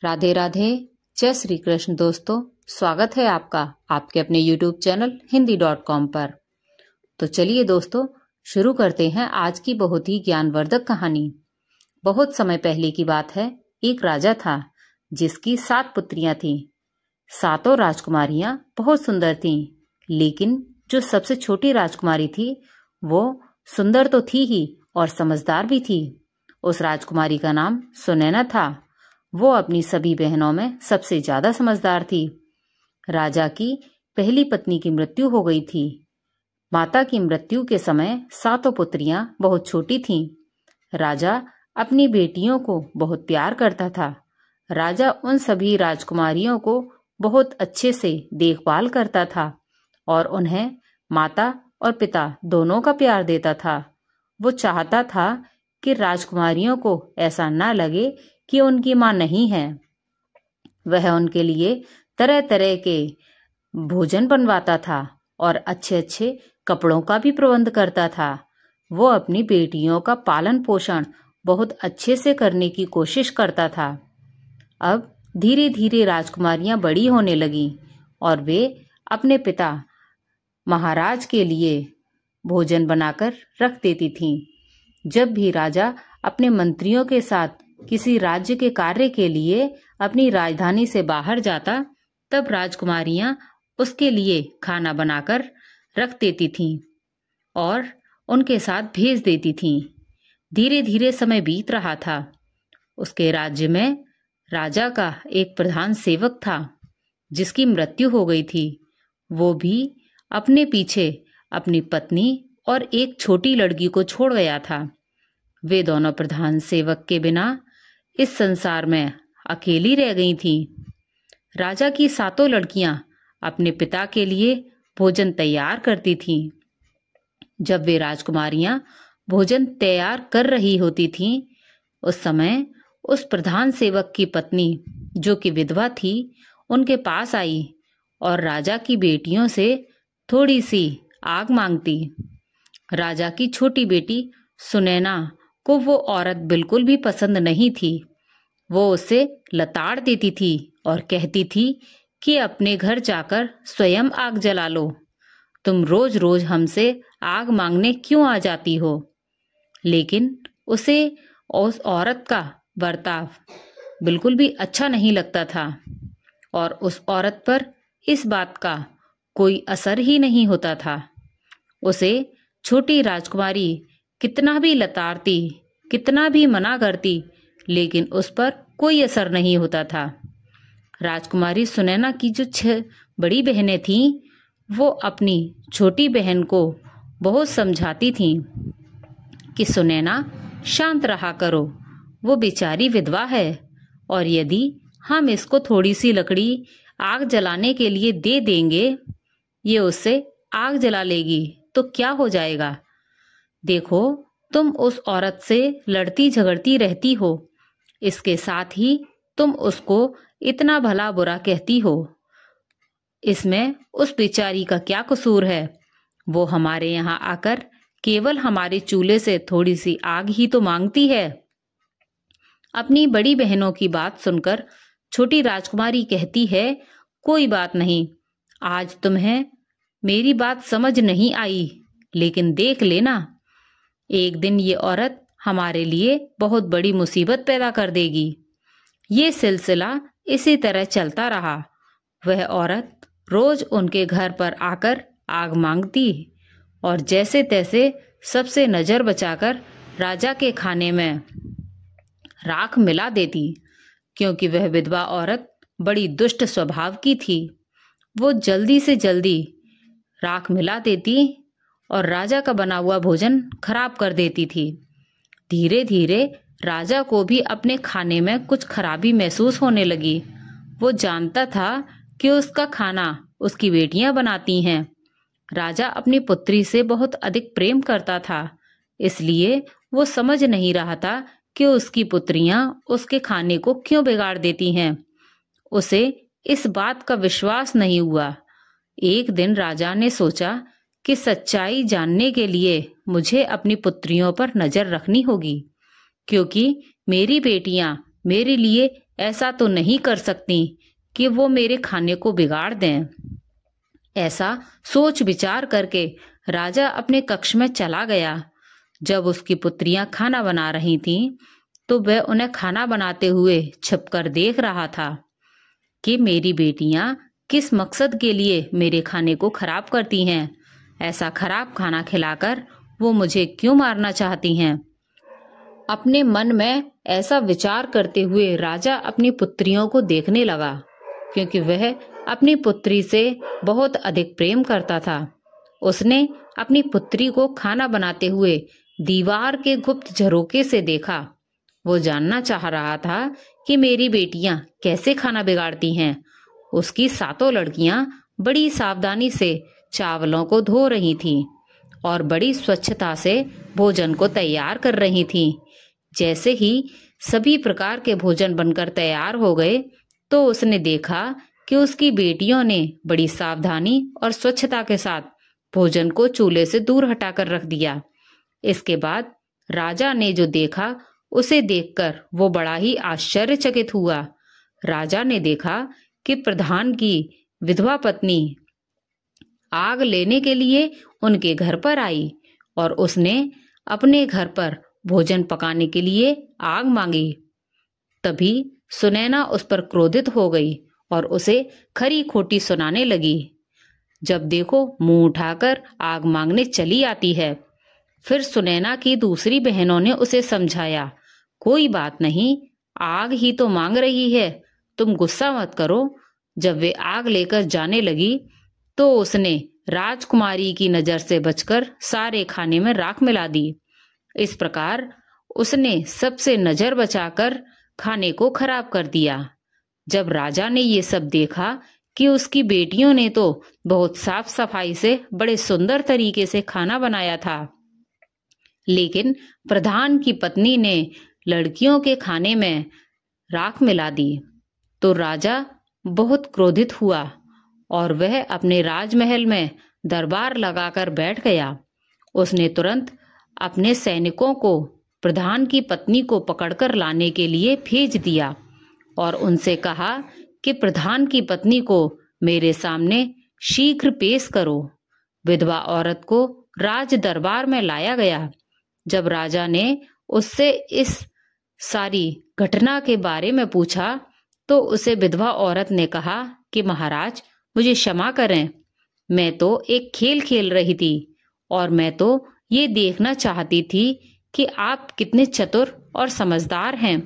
राधे राधे। जय श्री कृष्ण दोस्तों, स्वागत है आपका आपके अपने YouTube चैनल हिंदी.com पर। तो चलिए दोस्तों, शुरू करते हैं आज की बहुत ही ज्ञानवर्धक कहानी। बहुत समय पहले की बात है। एक राजा था जिसकी 7 पुत्रियां थीं। सातों राजकुमारियां बहुत सुंदर थीं, लेकिन जो सबसे छोटी राजकुमारी थी वो सुंदर तो थी ही और समझदार भी थी। उस राजकुमारी का नाम सुनैना था। वो अपनी सभी बहनों में सबसे ज्यादा समझदार थी। राजा की पहली पत्नी की मृत्यु हो गई थी। माता की मृत्यु के समय सातों पुत्रियां बहुत छोटी थीं। राजा अपनी बेटियों को बहुत प्यार करता था। राजा उन सभी राजकुमारियों को बहुत अच्छे से देखभाल करता था और उन्हें माता और पिता दोनों का प्यार देता था। वो चाहता था कि राजकुमारियों को ऐसा ना लगे कि उनकी मां नहीं है। वह उनके लिए तरह तरह के भोजन बनवाता था और अच्छे अच्छे कपड़ों का भी प्रबंध करता था। वो अपनी बेटियों का पालन पोषण बहुत अच्छे से करने की कोशिश करता था। अब धीरे धीरे राजकुमारियां बड़ी होने लगीं और वे अपने पिता महाराज के लिए भोजन बनाकर रख देती थीं। जब भी राजा अपने मंत्रियों के साथ किसी राज्य के कार्य के लिए अपनी राजधानी से बाहर जाता, तब राजकुमारियां उसके लिए खाना बनाकर रख देती थीं और उनके साथ भेज देती थीं। धीरे धीरे समय बीत रहा था। उसके राज्य में राजा का एक प्रधान सेवक था जिसकी मृत्यु हो गई थी। वो भी अपने पीछे अपनी पत्नी और एक छोटी लड़की को छोड़ गया था। वे दोनों प्रधान सेवक के बिना इस संसार में अकेली रह गई थीं। राजा की सातों लड़कियां अपने पिता के लिए भोजन तैयार करती थीं। जब वे राजकुमारियां भोजन तैयार कर रही होती थीं, उस समय उस प्रधान सेवक की पत्नी, जो कि विधवा थी, उनके पास आई और राजा की बेटियों से थोड़ी सी आग मांगती। राजा की छोटी बेटी सुनैना को वो औरत बिल्कुल भी पसंद नहीं थी। वो उसे लताड़ देती थी और कहती थी कि अपने घर जाकर स्वयं आग जला लो। तुम रोज रोज हमसे आग मांगने क्यों आ जाती हो? लेकिन उसे उस औरत का बर्ताव बिल्कुल भी अच्छा नहीं लगता था और उस औरत पर इस बात का कोई असर ही नहीं होता था। उसे छोटी राजकुमारी कितना भी लताड़ती, कितना भी मना करती, लेकिन उस पर कोई असर नहीं होता था। राजकुमारी सुनैना की जो 6 बड़ी बहनें थीं, वो अपनी छोटी बहन को बहुत समझाती थीं कि सुनैना शांत रहा करो, वो बेचारी विधवा है और यदि हम इसको थोड़ी सी लकड़ी आग जलाने के लिए दे देंगे, ये उससे आग जला लेगी तो क्या हो जाएगा? देखो, तुम उस औरत से लड़ती झगड़ती रहती हो, इसके साथ ही तुम उसको इतना भला बुरा कहती हो। इसमें उस बेचारी का क्या कसूर है? वो हमारे यहाँ आकर केवल हमारे चूल्हे से थोड़ी सी आग ही तो मांगती है। अपनी बड़ी बहनों की बात सुनकर छोटी राजकुमारी कहती है, कोई बात नहीं, आज तुम्हें मेरी बात समझ नहीं आई, लेकिन देख लेना, एक दिन ये औरत हमारे लिए बहुत बड़ी मुसीबत पैदा कर देगी। ये सिलसिला इसी तरह चलता रहा। वह औरत रोज उनके घर पर आकर आग मांगती और जैसे तैसे सबसे नजर बचाकर राजा के खाने में राख मिला देती, क्योंकि वह विधवा औरत बड़ी दुष्ट स्वभाव की थी। वो जल्दी से जल्दी राख मिला देती और राजा का बना हुआ भोजन खराब कर देती थी। धीरे धीरे राजा को भी अपने खाने में कुछ खराबी महसूस होने लगी। वो जानता था कि उसका खाना उसकी बेटियां बनाती हैं। राजा अपनी पुत्री से बहुत अधिक प्रेम करता था, इसलिए वो समझ नहीं रहा था कि उसकी पुत्रियां उसके खाने को क्यों बिगाड़ देती हैं। उसे इस बात का विश्वास नहीं हुआ। एक दिन राजा ने सोचा कि सच्चाई जानने के लिए मुझे अपनी पुत्रियों पर नजर रखनी होगी, क्योंकि मेरी बेटियां मेरे लिए ऐसा तो नहीं कर सकती कि वो मेरे खाने को बिगाड़ दें। ऐसा सोच विचार करके राजा अपने कक्ष में चला गया। जब उसकी पुत्रियां खाना बना रही थीं, तो वह उन्हें खाना बनाते हुए छिपकर देख रहा था कि मेरी बेटियां किस मकसद के लिए मेरे खाने को खराब करती हैं। ऐसा खराब खाना खिलाकर वो मुझे क्यों मारना चाहती हैं। अपने मन में ऐसा विचार करते हुए राजा अपनी पुत्रियों को देखने लगा, क्योंकि वह अपनी पुत्री से बहुत अधिक प्रेम करता था। उसने अपनी पुत्री को खाना बनाते हुए दीवार के गुप्त झरोके से देखा। वो जानना चाह रहा था कि मेरी बेटियां कैसे खाना बिगाड़ती हैं। उसकी सातों लड़कियां बड़ी सावधानी से चावलों को धो रही थीं और बड़ी स्वच्छता से भोजन को तैयार कर रही थीं। जैसे ही सभी प्रकार के भोजन बनकर तैयार हो गए, तो उसने देखा कि उसकी बेटियों ने बड़ी सावधानी और स्वच्छता के साथ भोजन को चूल्हे से दूर हटाकर रख दिया। इसके बाद राजा ने जो देखा, उसे देखकर वो बड़ा ही आश्चर्यचकित हुआ। राजा ने देखा कि प्रधान की विधवा पत्नी आग लेने के लिए उनके घर पर आई और उसने अपने घर पर भोजन पकाने के लिए आग मांगी। तभी सुनैना उस पर क्रोधित हो गई और उसे खरी खोटी सुनाने लगी। जब देखो मुंह उठाकर आग मांगने चली आती है। फिर सुनैना की दूसरी बहनों ने उसे समझाया, कोई बात नहीं, आग ही तो मांग रही है, तुम गुस्सा मत करो। जब वे आग लेकर जाने लगी, तो उसने राजकुमारी की नजर से बचकर सारे खाने में राख मिला दी। इस प्रकार उसने सबसे नजर बचाकर खाने को खराब कर दिया। जब राजा ने ये सब देखा कि उसकी बेटियों ने तो बहुत साफ सफाई से बड़े सुंदर तरीके से खाना बनाया था, लेकिन प्रधान की पत्नी ने लड़कियों के खाने में राख मिला दी, तो राजा बहुत क्रोधित हुआ और वह अपने राजमहल में दरबार लगाकर बैठ गया। उसने तुरंत अपने सैनिकों को प्रधान की पत्नी को पकड़कर लाने के लिए भेज दिया और उनसे कहा कि प्रधान की पत्नी को मेरे सामने शीघ्र पेश करो। विधवा औरत को राज दरबार में लाया गया। जब राजा ने उससे इस सारी घटना के बारे में पूछा, तो उसे विधवा औरत ने कहा कि महाराज, मुझे क्षमा करें, मैं तो एक खेल खेल रही थी और मैं तो ये देखना चाहती थी कि आप कितने चतुर और समझदार हैं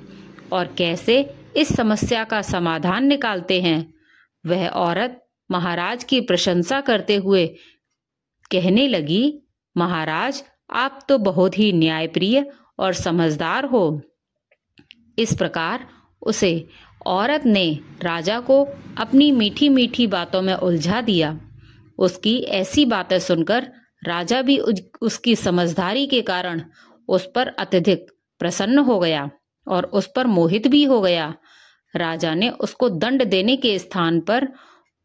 और कैसे इस समस्या का समाधान निकालते हैं। वह औरत महाराज की प्रशंसा करते हुए कहने लगी, महाराज, आप तो बहुत ही न्यायप्रिय और समझदार हो। इस प्रकार उसे औरत ने राजा को अपनी मीठी मीठी बातों में उलझा दिया। उसकी ऐसी बातें सुनकर राजा भी उसकी समझदारी के कारण उस पर अत्यधिक प्रसन्न हो गया और उस पर मोहित भी हो गया। राजा ने उसको दंड देने के स्थान पर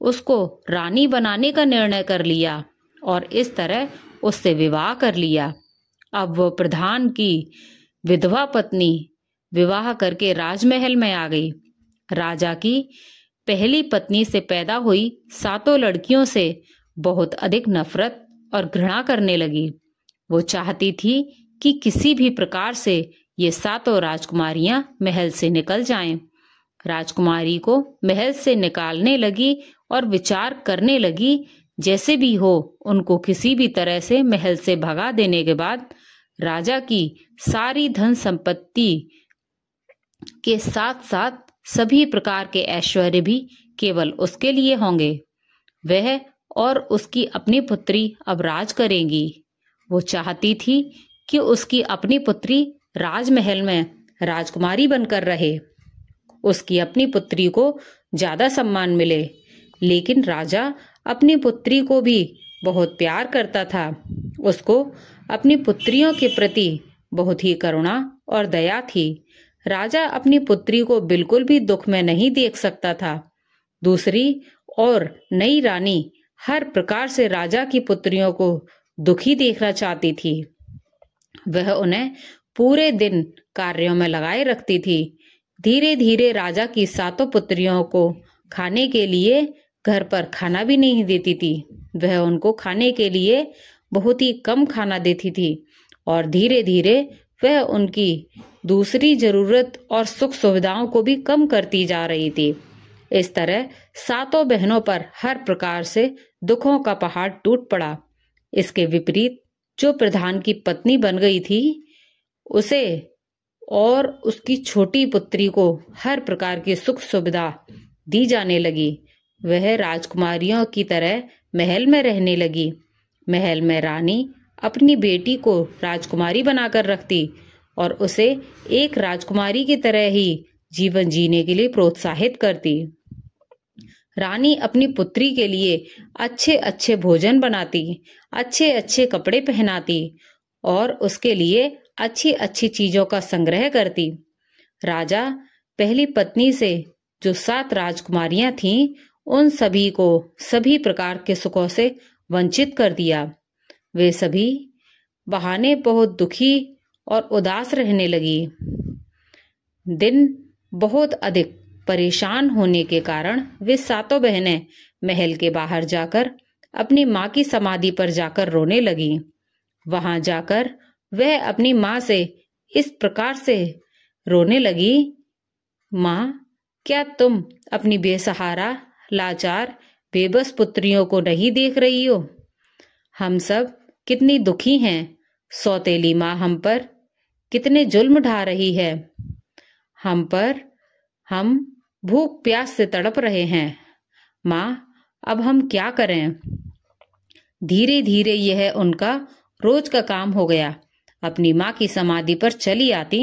उसको रानी बनाने का निर्णय कर लिया और इस तरह उससे विवाह कर लिया। अब वो प्रधान की विधवा पत्नी विवाह करके राजमहल में आ गई। राजा की पहली पत्नी से पैदा हुई सातों लड़कियों से बहुत अधिक नफरत और घृणा करने लगी। वो चाहती थी कि किसी भी प्रकार से ये सातों राजकुमारियां महल से निकल जाएं। राजकुमारी को महल से निकालने लगी और विचार करने लगी, जैसे भी हो उनको किसी भी तरह से महल से भगा देने के बाद राजा की सारी धन संपत्ति के साथ साथ सभी प्रकार के ऐश्वर्य भी केवल उसके लिए होंगे। वह और उसकी अपनी पुत्री अब राज करेंगी। वो चाहती थी कि उसकी अपनी पुत्री राजमहल में राजकुमारी बनकर रहे, उसकी अपनी पुत्री को ज्यादा सम्मान मिले। लेकिन राजा अपनी पुत्री को भी बहुत प्यार करता था। उसको अपनी पुत्रियों के प्रति बहुत ही करुणा और दया थी। राजा अपनी पुत्री को बिल्कुल भी दुख में नहीं देख सकता था। दूसरी और नई रानी हर प्रकार से राजा की पुत्रियों को दुखी देखना चाहती थी। वह उन्हें पूरे दिन कार्यों में लगाए रखती थी, धीरे धीरे राजा की सातों पुत्रियों को खाने के लिए घर पर खाना भी नहीं देती थी। वह उनको खाने के लिए बहुत ही कम खाना देती थी और धीरे धीरे वह उनकी दूसरी जरूरत और सुख सुविधाओं को भी कम करती जा रही थी। इस तरह सातों बहनों पर हर प्रकार से दुखों का पहाड़ टूट पड़ा। इसके विपरीत जो प्रधान की पत्नी बन गई थी, उसे और उसकी छोटी पुत्री को हर प्रकार की सुख सुविधा दी जाने लगी। वह राजकुमारियों की तरह महल में रहने लगी। महल में रानी अपनी बेटी को राजकुमारी बनाकर रखती और उसे एक राजकुमारी की तरह ही जीवन जीने के लिए प्रोत्साहित करती। रानी अपनी पुत्री के लिए अच्छे अच्छे भोजन बनाती, अच्छे अच्छे कपड़े पहनाती और उसके लिए अच्छी अच्छी चीजों का संग्रह करती। राजा पहली पत्नी से जो 7 राजकुमारियां थीं, उन सभी को सभी प्रकार के सुखों से वंचित कर दिया। वे सभी बहाने बहुत दुखी और उदास रहने लगी। दिन बहुत अधिक परेशान होने के कारण वे सातों बहनें महल के बाहर जाकर अपनी माँ की समाधि पर जाकर रोने लगी। वहां जाकर वह अपनी माँ से इस प्रकार से रोने लगी, माँ, क्या तुम अपनी बेसहारा, लाचार, बेबस पुत्रियों को नहीं देख रही हो? हम सब कितनी दुखी हैं। सौतेली माँ हम पर कितने जुल्म ढा रही है। हम भूख प्यास से तड़प रहे हैं। माँ, अब हम क्या करें? धीरे धीरे यह उनका रोज का काम हो गया। अपनी माँ की समाधि पर चली आती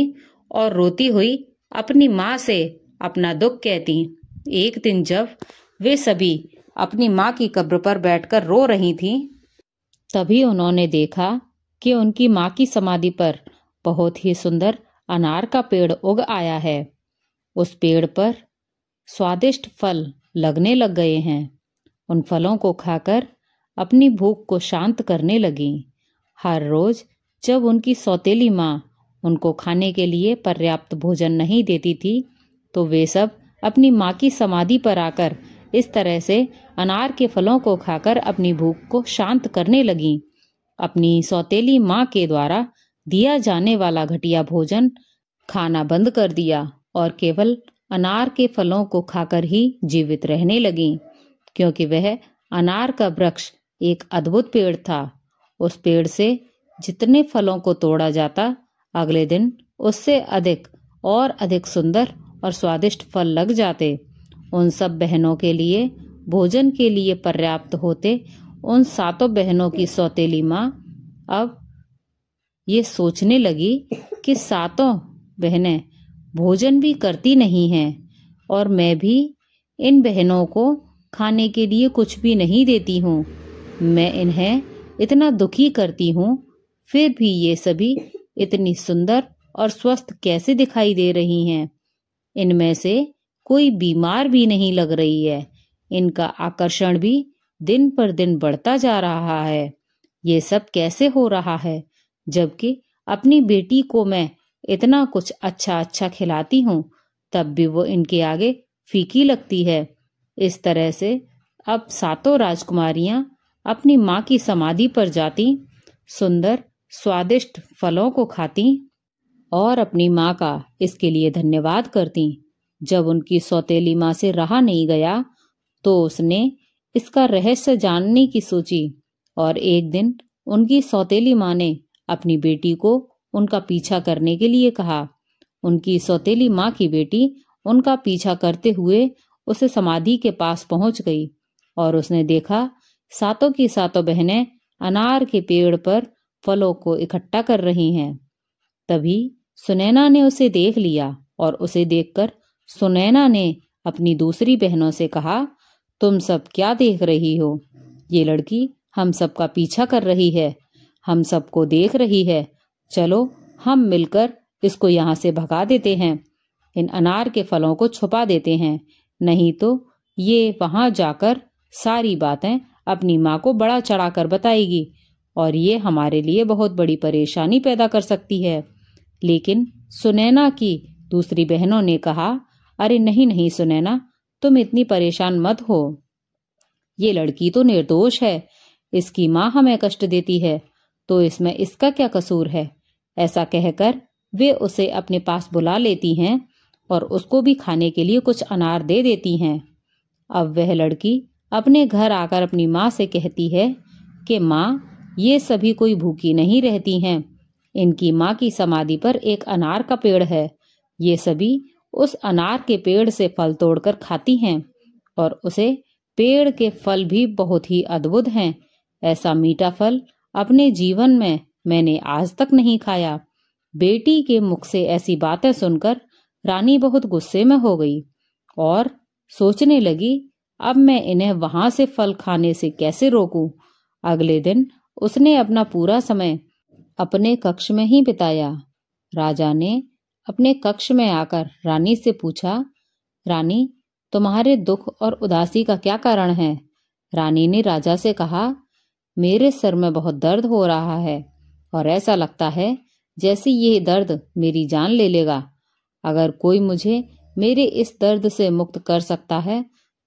और रोती हुई अपनी माँ से अपना दुख कहती। एक दिन जब वे सभी अपनी माँ की कब्र पर बैठकर रो रही थीं, तभी उन्होंने देखा कि उनकी माँ की समाधि पर बहुत ही सुंदर अनार का पेड़ उग आया है। उस पेड़ पर स्वादिष्ट फल लगने लग गए हैं। उन फलों को खाकर अपनी भूख को शांत करने लगी। हर रोज जब उनकी सौतेली माँ उनको खाने के लिए पर्याप्त भोजन नहीं देती थी, तो वे सब अपनी माँ की समाधि पर आकर इस तरह से अनार के फलों को खाकर अपनी भूख को शांत करने लगीं। अपनी सौतेली माँ के द्वारा दिया जाने वाला घटिया भोजन खाना बंद कर दिया और केवल अनार के फलों को खाकर ही जीवित रहने लगीं, क्योंकि वह अनार का वृक्ष एक अद्भुत पेड़ था। उस पेड़ से जितने फलों को तोड़ा जाता, अगले दिन उससे अधिक और अधिक सुंदर और स्वादिष्ट फल लग जाते। उन सब बहनों के लिए भोजन के लिए पर्याप्त होते। उन सातों बहनों की सौतेली माँ अब ये सोचने लगी कि सातों बहनें भोजन भी करती नहीं हैं और मैं भी इन बहनों को खाने के लिए कुछ भी नहीं देती हूँ। मैं इन्हें इतना दुखी करती हूँ, फिर भी ये सभी इतनी सुंदर और स्वस्थ कैसे दिखाई दे रही हैं? इनमें से कोई बीमार भी नहीं लग रही है। इनका आकर्षण भी दिन पर दिन बढ़ता जा रहा है। ये सब कैसे हो रहा है, जबकि अपनी बेटी को मैं इतना कुछ अच्छा अच्छा खिलाती हूँ, तब भी वो इनके आगे फीकी लगती है। इस तरह से अब सातों राजकुमारियां अपनी माँ की समाधि पर जाती, सुंदर स्वादिष्ट फलों को खाती और अपनी माँ का इसके लिए धन्यवाद करती। जब उनकी सौतेली माँ से रहा नहीं गया, तो उसने इसका रहस्य जानने की सोची और एक दिन उनकी सौतेली माँ ने अपनी बेटी को उनका पीछा करने के लिए कहा। उनकी सौतेली माँ की बेटी उनका पीछा करते हुए उसे समाधि के पास पहुंच गई और उसने देखा सातों की सातों बहनें अनार के पेड़ पर फलों को इकट्ठा कर रही हैं। तभी सुनैना ने उसे देख लिया और उसे देखकर सुनैना ने अपनी दूसरी बहनों से कहा, तुम सब क्या देख रही हो? ये लड़की हम सबका पीछा कर रही है, हम सबको देख रही है। चलो हम मिलकर इसको यहाँ से भगा देते हैं, इन अनार के फलों को छुपा देते हैं, नहीं तो ये वहां जाकर सारी बातें अपनी माँ को बड़ा चढ़ाकर बताएगी और ये हमारे लिए बहुत बड़ी परेशानी पैदा कर सकती है। लेकिन सुनैना की दूसरी बहनों ने कहा, अरे नहीं नहीं सुनैना, तुम इतनी परेशान मत हो, ये लड़की तो निर्दोष है, इसकी माँ हमें कष्ट देती है, तो इसमें इसका क्या कसूर है। ऐसा कहकर वे उसे अपने पास बुला लेती हैं और उसको भी खाने के लिए कुछ अनार दे देती हैं। अब वह लड़की अपने घर आकर अपनी माँ से कहती है कि माँ, ये सभी कोई भूखी नहीं रहती हैं, इनकी माँ की समाधि पर एक अनार का पेड़ है, ये सभी उस अनार के पेड़ से फल तोड़कर खाती हैं और उसे पेड़ के फल भी बहुत ही अद्भुत हैं। ऐसा मीठा फल अपने जीवन में मैंने आज तक नहीं खाया। बेटी के मुख से ऐसी बातें सुनकर रानी बहुत गुस्से में हो गई और सोचने लगी, अब मैं इन्हें वहां से फल खाने से कैसे रोकूं। अगले दिन उसने अपना पूरा समय अपने कक्ष में ही बिताया। राजा ने अपने कक्ष में आकर रानी से पूछा, रानी, तुम्हारे दुख और उदासी का क्या कारण है। रानी ने राजा से कहा, मेरे सर में बहुत दर्द हो रहा है और ऐसा लगता है जैसे ये दर्द मेरी जान ले लेगा। अगर कोई मुझे मेरे इस दर्द से मुक्त कर सकता है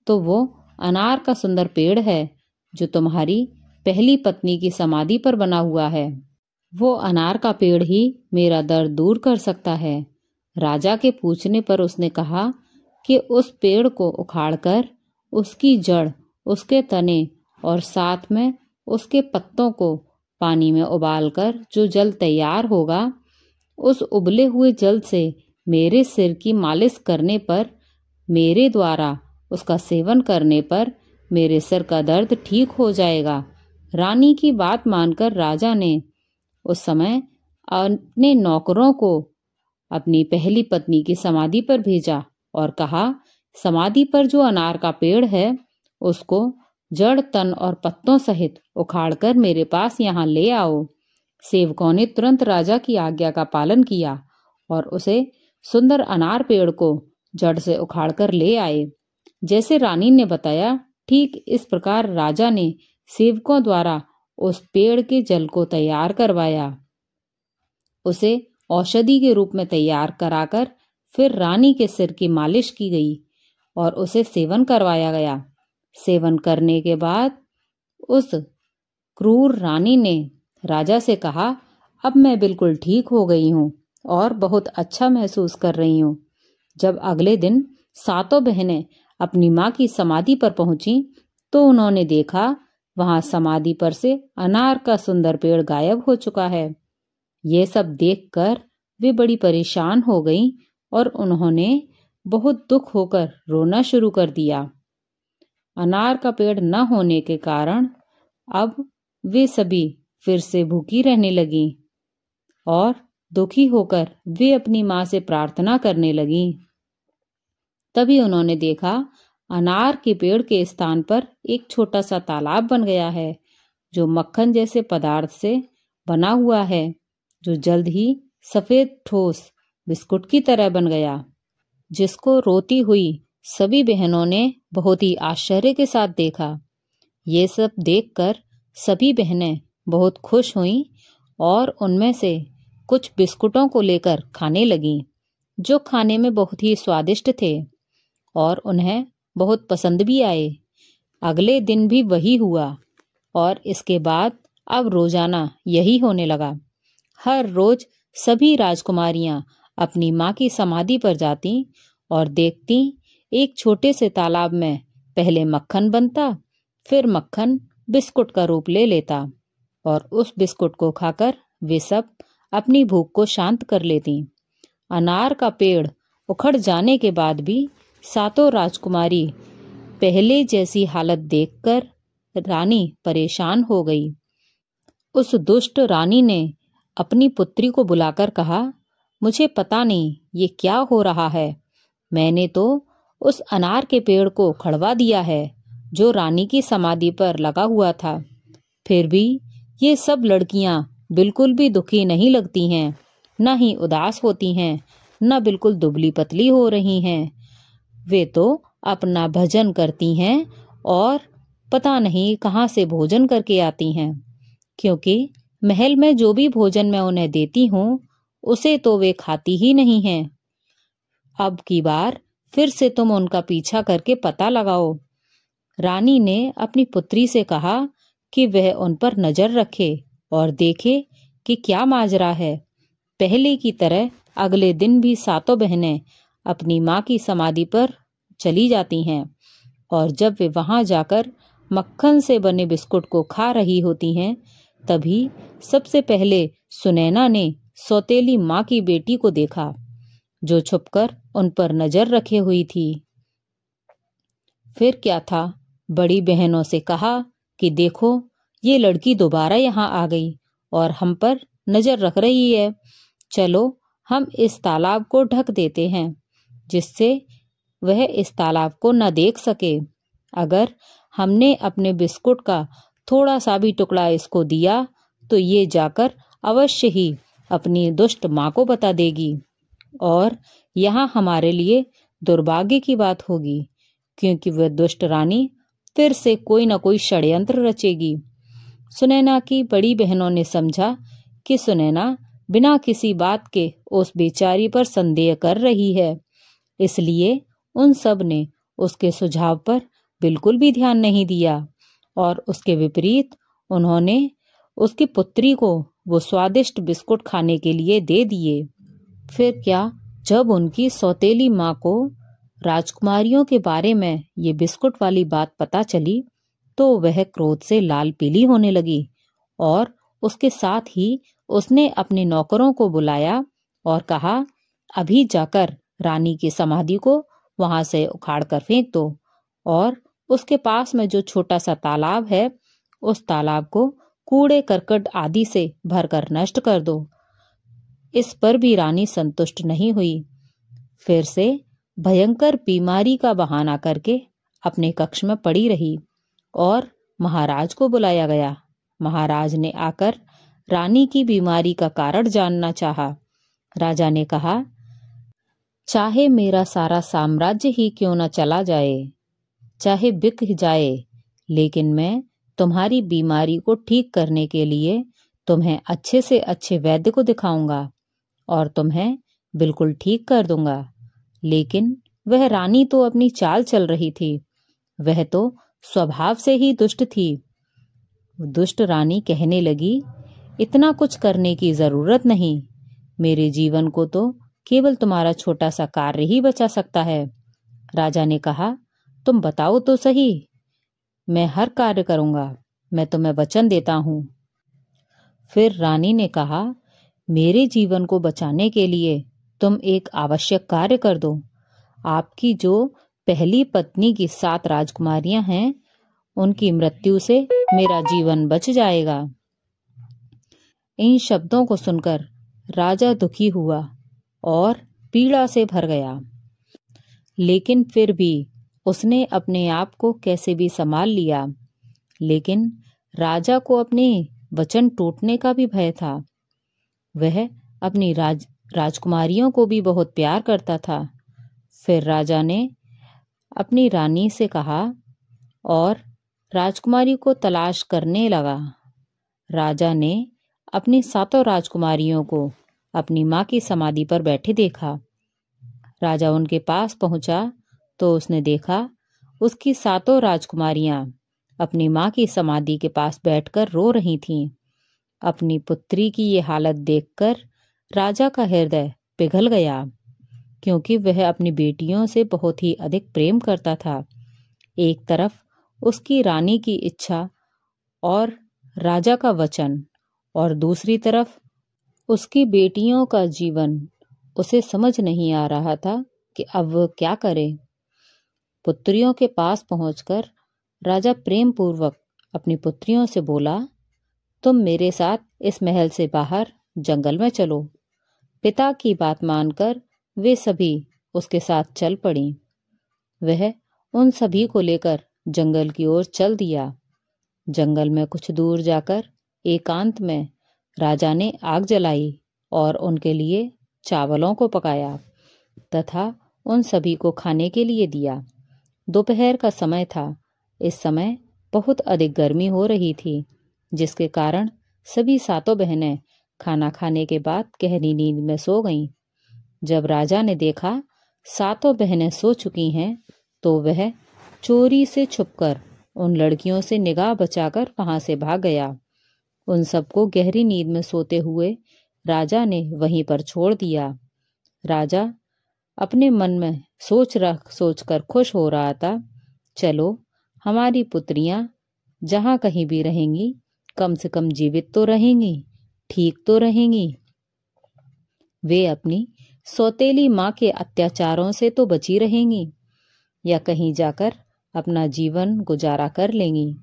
तो वो अनार का सुंदर पेड़ है जो तुम्हारी पहली पत्नी की समाधि पर बना हुआ है। वो अनार का पेड़ ही मेरा दर्द दूर कर सकता है। राजा के पूछने पर उसने कहा कि उस पेड़ को उखाड़कर उसकी जड़, उसके तने और साथ में उसके पत्तों को पानी में उबालकर जो जल तैयार होगा, उस उबले हुए जल से मेरे सिर की मालिश करने पर, मेरे द्वारा उसका सेवन करने पर मेरे सिर का दर्द ठीक हो जाएगा। रानी की बात मानकर राजा ने उस समय अपने नौकरों को अपनी पहली पत्नी की समाधि पर भेजा और कहा, समाधि पर जो अनार का पेड़ है उसको जड़, तन और पत्तों सहित उखाड़कर मेरे पास यहाँ ले आओ। सेवकों ने तुरंत राजा की आज्ञा का पालन किया और उसे सुंदर अनार पेड़ को जड़ से उखाड़कर ले आए। जैसे रानी ने बताया, ठीक इस प्रकार राजा ने सेवकों द्वारा उस पेड़ के जल को तैयार करवाया। उसे औषधि के रूप में तैयार कराकर फिर रानी के सिर की मालिश की गई और उसे सेवन करवाया गया। सेवन करने के बाद उस क्रूर रानी ने राजा से कहा, अब मैं बिल्कुल ठीक हो गई हूँ और बहुत अच्छा महसूस कर रही हूँ। जब अगले दिन सातों बहनें अपनी माँ की समाधि पर पहुंची तो उन्होंने देखा वहां समाधि पर से अनार का सुंदर पेड़ गायब हो चुका है। ये सब देखकर वे बड़ी परेशान हो गईं और उन्होंने बहुत दुख होकर रोना शुरू कर दिया। अनार का पेड़ न होने के कारण अब वे सभी फिर से भूखी रहने लगीं और दुखी होकर वे अपनी माँ से प्रार्थना करने लगीं। तभी उन्होंने देखा अनार के पेड़ के स्थान पर एक छोटा सा तालाब बन गया है जो मक्खन जैसे पदार्थ से बना हुआ है, जो जल्द ही सफेद ठोस बिस्कुट की तरह बन गया, जिसको रोती हुई सभी बहनों ने बहुत ही आश्चर्य के साथ देखा। ये सब देखकर सभी बहनें बहुत खुश हुईं और उनमें से कुछ बिस्कुटों को लेकर खाने लगीं, जो खाने में बहुत ही स्वादिष्ट थे और उन्हें बहुत पसंद भी आए। अगले दिन भी वही हुआ और इसके बाद अब रोजाना यही होने लगा। हर रोज सभी राजकुमारियां अपनी माँ की समाधि पर जाती और देखती एक छोटे से तालाब में पहले मक्खन बनता, फिर मक्खन बिस्कुट का रूप ले लेता और उस बिस्कुट को खाकर वे सब अपनी भूख को शांत कर लेती। अनार का पेड़ उखड़ जाने के बाद भी सातों राजकुमारी पहले जैसी हालत देखकर रानी परेशान हो गई। उस दुष्ट रानी ने अपनी पुत्री को बुलाकर कहा, मुझे पता नहीं ये क्या हो रहा है। मैंने तो उस अनार के पेड़ को उखड़वा दिया है जो रानी की समाधि पर लगा हुआ था, फिर भी ये सब लड़कियां बिल्कुल भी दुखी नहीं लगती हैं, न ही उदास होती हैं, न बिल्कुल दुबली पतली हो रही हैं। वे तो अपना भजन करती हैं और पता नहीं कहाँ से भोजन करके आती हैं, क्योंकि महल में जो भी भोजन मैं उन्हें देती हूँ उसे तो वे खाती ही नहीं हैं। अब की बार फिर से तुम उनका पीछा करके पता लगाओ। रानी ने अपनी पुत्री से कहा कि वह उन पर नजर रखे और देखे कि क्या माजरा है। पहले की तरह अगले दिन भी सातों बहनें अपनी माँ की समाधि पर चली जाती हैं और जब वे वहां जाकर मक्खन से बने बिस्कुट को खा रही होती हैं, तभी सबसे पहले सुनैना ने सौतेली माँ की बेटी को देखा, जो छुपकर उन पर नजर रखे हुई थी। फिर क्या था, बड़ी बहनों से कहा कि देखो, ये लड़की दोबारा यहाँ आ गई और हम पर नजर रख रही है। चलो हम इस तालाब को ढक देते हैं, जिससे वह इस तालाब को न देख सके। अगर हमने अपने बिस्कुट का थोड़ा सा भी टुकड़ा इसको दिया तो ये जाकर अवश्य ही अपनी दुष्ट माँ को बता देगी और यहाँ हमारे लिए दुर्भाग्य की बात होगी, क्योंकि वह दुष्ट रानी फिर से कोई न कोई षड्यंत्र रचेगी। सुनैना की बड़ी बहनों ने समझा कि सुनैना बिना किसी बात के उस बेचारी पर संदेह कर रही है, इसलिए उन सब ने उसके सुझाव पर बिल्कुल भी ध्यान नहीं दिया और उसके विपरीत उन्होंने उसकी पुत्री को वो स्वादिष्ट बिस्कुट खाने के लिए दे दिए। फिर क्या, जब उनकी सौतेली माँ को राजकुमारियों के बारे में ये बिस्कुट वाली बात पता चली तो वह क्रोध से लाल पीली होने लगी और उसके साथ ही उसने अपने नौकरों को बुलाया और कहा, अभी जाकर रानी की समाधि को वहां से उखाड़ कर फेंक दो और उसके पास में जो छोटा सा तालाब है उस तालाब को कूड़े करकट आदि से भरकर नष्ट कर दो। इस पर भी रानी संतुष्ट नहीं हुई। फिर से भयंकर बीमारी का बहाना करके अपने कक्ष में पड़ी रही और महाराज को बुलाया गया। महाराज ने आकर रानी की बीमारी का कारण जानना चाहा। राजा ने कहा, चाहे मेरा सारा साम्राज्य ही क्यों न चला जाए, चाहे बिक जाए, लेकिन मैं तुम्हारी बीमारी को ठीक करने के लिए तुम्हें अच्छे से अच्छे वैद्य को दिखाऊंगा और तुम्हें बिल्कुल ठीक कर दूंगा। लेकिन वह रानी तो अपनी चाल चल रही थी, वह तो स्वभाव से ही दुष्ट थी। दुष्ट रानी कहने लगी, इतना कुछ करने की जरूरत नहीं, मेरे जीवन को तो केवल तुम्हारा छोटा सा कार्य ही बचा सकता है। राजा ने कहा, तुम बताओ तो सही, मैं हर कार्य करूंगा, मैं तुम्हें वचन देता हूं। फिर रानी ने कहा, मेरे जीवन को बचाने के लिए तुम एक आवश्यक कार्य कर दो। आपकी जो पहली पत्नी की 7 राजकुमारियां हैं, उनकी मृत्यु से मेरा जीवन बच जाएगा। इन शब्दों को सुनकर राजा दुखी हुआ और पीड़ा से भर गया, लेकिन फिर भी उसने अपने आप को कैसे भी संभाल लिया। लेकिन राजा को अपने वचन टूटने का भी भय था। वह अपनी राजकुमारियों को भी बहुत प्यार करता था। फिर राजा ने अपनी रानी से कहा और राजकुमारी को तलाश करने लगा। राजा ने अपनी 7 राजकुमारियों को अपनी माँ की समाधि पर बैठे देखा। राजा उनके पास पहुंचा तो उसने देखा उसकी 7 राजकुमारियां अपनी माँ की समाधि के पास बैठकर रो रही थीं। अपनी पुत्री की ये हालत देखकर राजा का हृदय पिघल गया, क्योंकि वह अपनी बेटियों से बहुत ही अधिक प्रेम करता था। एक तरफ उसकी रानी की इच्छा और राजा का वचन, और दूसरी तरफ उसकी बेटियों का जीवन। उसे समझ नहीं आ रहा था कि अब वह क्या करे। पुत्रियों के पास पहुंचकर राजा प्रेम पूर्वक अपनी पुत्रियों से बोला, तुम मेरे साथ इस महल से बाहर जंगल में चलो। पिता की बात मानकर वे सभी उसके साथ चल पड़ी। वह उन सभी को लेकर जंगल की ओर चल दिया। जंगल में कुछ दूर जाकर एकांत में राजा ने आग जलाई और उनके लिए चावलों को पकाया तथा उन सभी को खाने के लिए दिया। दोपहर का समय था। इस समय बहुत अधिक गर्मी हो रही थी, जिसके कारण सभी 7 बहनें खाना खाने के बाद गहरी नींद में सो गईं। जब राजा ने देखा सातों बहनें सो चुकी हैं तो वह चोरी से छुपकर उन लड़कियों से निगाह बचाकर वहां से भाग गया। उन सबको गहरी नींद में सोते हुए राजा ने वहीं पर छोड़ दिया। राजा अपने मन में सोचकर खुश हो रहा था, चलो हमारी पुत्रियां जहां कहीं भी रहेंगी कम से कम जीवित तो रहेंगी, ठीक तो रहेंगी। वे अपनी सौतेली माँ के अत्याचारों से तो बची रहेंगी या कहीं जाकर अपना जीवन गुजारा कर लेंगी।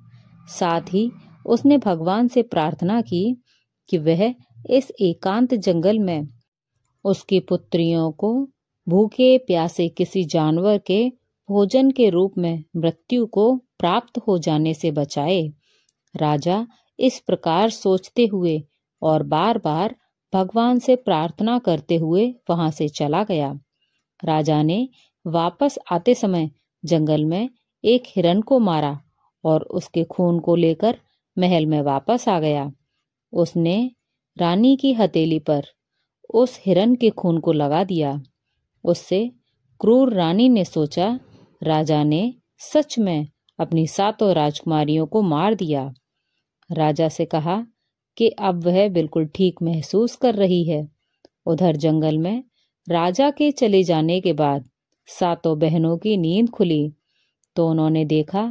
साथ ही उसने भगवान से प्रार्थना की कि वह इस एकांत जंगल में उसकी पुत्रियों को भूखे प्यासे किसी जानवर के भोजन के रूप में मृत्यु को प्राप्त हो जाने से बचाए। राजा इस प्रकार सोचते हुए और बार बार भगवान से प्रार्थना करते हुए वहां से चला गया। राजा ने वापस आते समय जंगल में एक हिरण को मारा और उसके खून को लेकर महल में वापस आ गया। उसने रानी की हथेली पर उस हिरण के खून को लगा दिया। उससे क्रूर रानी ने सोचा, राजा ने सच में अपनी सातों राजकुमारियों को मार दिया। राजा से कहा कि अब वह बिल्कुल ठीक महसूस कर रही है। उधर जंगल में राजा के चले जाने के बाद सातों बहनों की नींद खुली तो उन्होंने देखा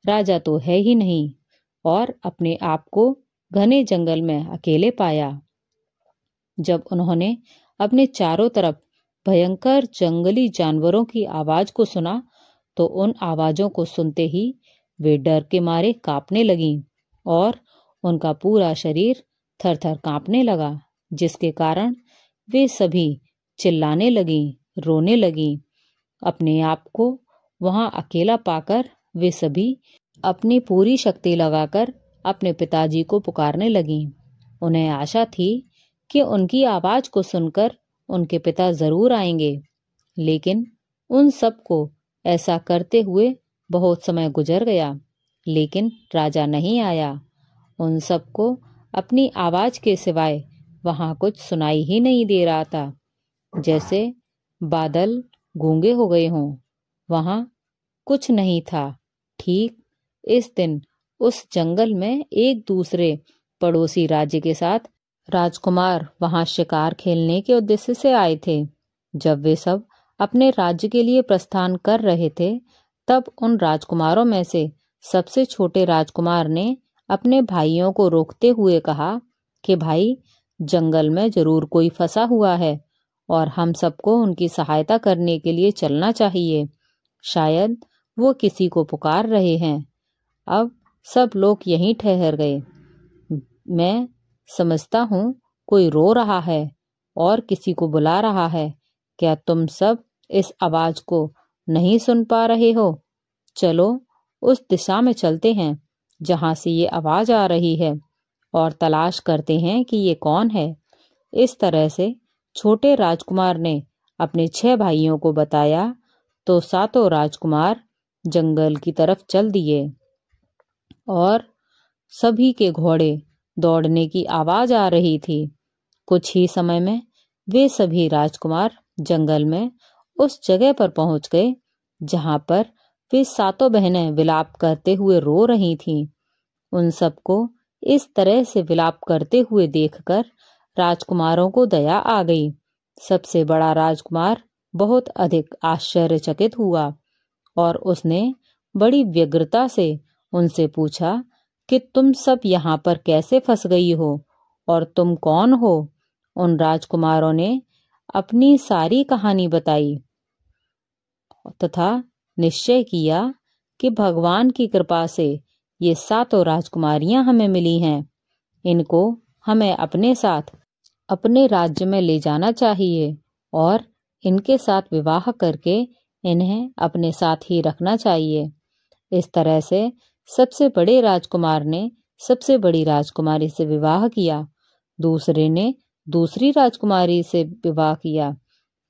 राजा तो है ही नहीं और अपने आप को घने जंगल में अकेले पाया। जब उन्होंने अपने चारों तरफ भयंकर जंगली जानवरों की आवाज को सुना तो उन आवाजों को सुनते ही वे डर के मारे कांपने लगीं और उनका पूरा शरीर थर-थर कांपने लगा, जिसके कारण वे सभी चिल्लाने लगीं, रोने लगीं। अपने आप को वहां अकेला पाकर वे सभी अपनी पूरी शक्ति लगाकर अपने पिताजी को पुकारने लगीं। उन्हें आशा थी कि उनकी आवाज को सुनकर उनके पिता जरूर आएंगे, लेकिन उन सबको ऐसा करते हुए बहुत समय गुजर गया, लेकिन राजा नहीं आया। उन सबको अपनी आवाज के सिवाय वहां कुछ सुनाई ही नहीं दे रहा था, जैसे बादल गूंगे हो गए हों। वहां कुछ नहीं था। ठीक इस दिन उस जंगल में एक दूसरे पड़ोसी राज्य के साथ राजकुमार वहां शिकार खेलने के उद्देश्य से आए थे। जब वे सब अपने राज्य के लिए प्रस्थान कर रहे थे, तब उन राजकुमारों में से सबसे छोटे राजकुमार ने अपने भाइयों को रोकते हुए कहा कि भाई, जंगल में जरूर कोई फंसा हुआ है और हम सबको उनकी सहायता करने के लिए चलना चाहिए। शायद वो किसी को पुकार रहे हैं। अब सब लोग यहीं ठहर गए। मैं समझता हूँ कोई रो रहा है और किसी को बुला रहा है। क्या तुम सब इस आवाज को नहीं सुन पा रहे हो? चलो उस दिशा में चलते हैं जहां से ये आवाज आ रही है और तलाश करते हैं कि ये कौन है। इस तरह से छोटे राजकुमार ने अपने 6 भाइयों को बताया तो सातों राजकुमार जंगल की तरफ चल दिए और सभी के घोड़े दौड़ने की आवाज आ रही थी। कुछ ही समय में वे सभी राजकुमार जंगल में उस जगह पर पहुंच गए जहां पर वे सातों बहनें विलाप करते हुए रो रही थीं। उन सबको इस तरह से विलाप करते हुए देखकर राजकुमारों को दया आ गई। सबसे बड़ा राजकुमार बहुत अधिक आश्चर्यचकित हुआ और उसने बड़ी व्यग्रता से उनसे पूछा कि तुम सब यहाँ पर कैसे फंस गई हो और तुम कौन हो? उन राजकुमारों ने अपनी सारी कहानी बताई तथा निश्चय किया कि भगवान की कृपा से ये सातों राजकुमारियां हमें मिली हैं। इनको हमें अपने साथ अपने राज्य में ले जाना चाहिए और इनके साथ विवाह करके इन्हें अपने साथ ही रखना चाहिए। इस तरह से सबसे बड़े राजकुमार ने सबसे बड़ी राजकुमारी से विवाह किया, दूसरे ने दूसरी राजकुमारी से विवाह किया।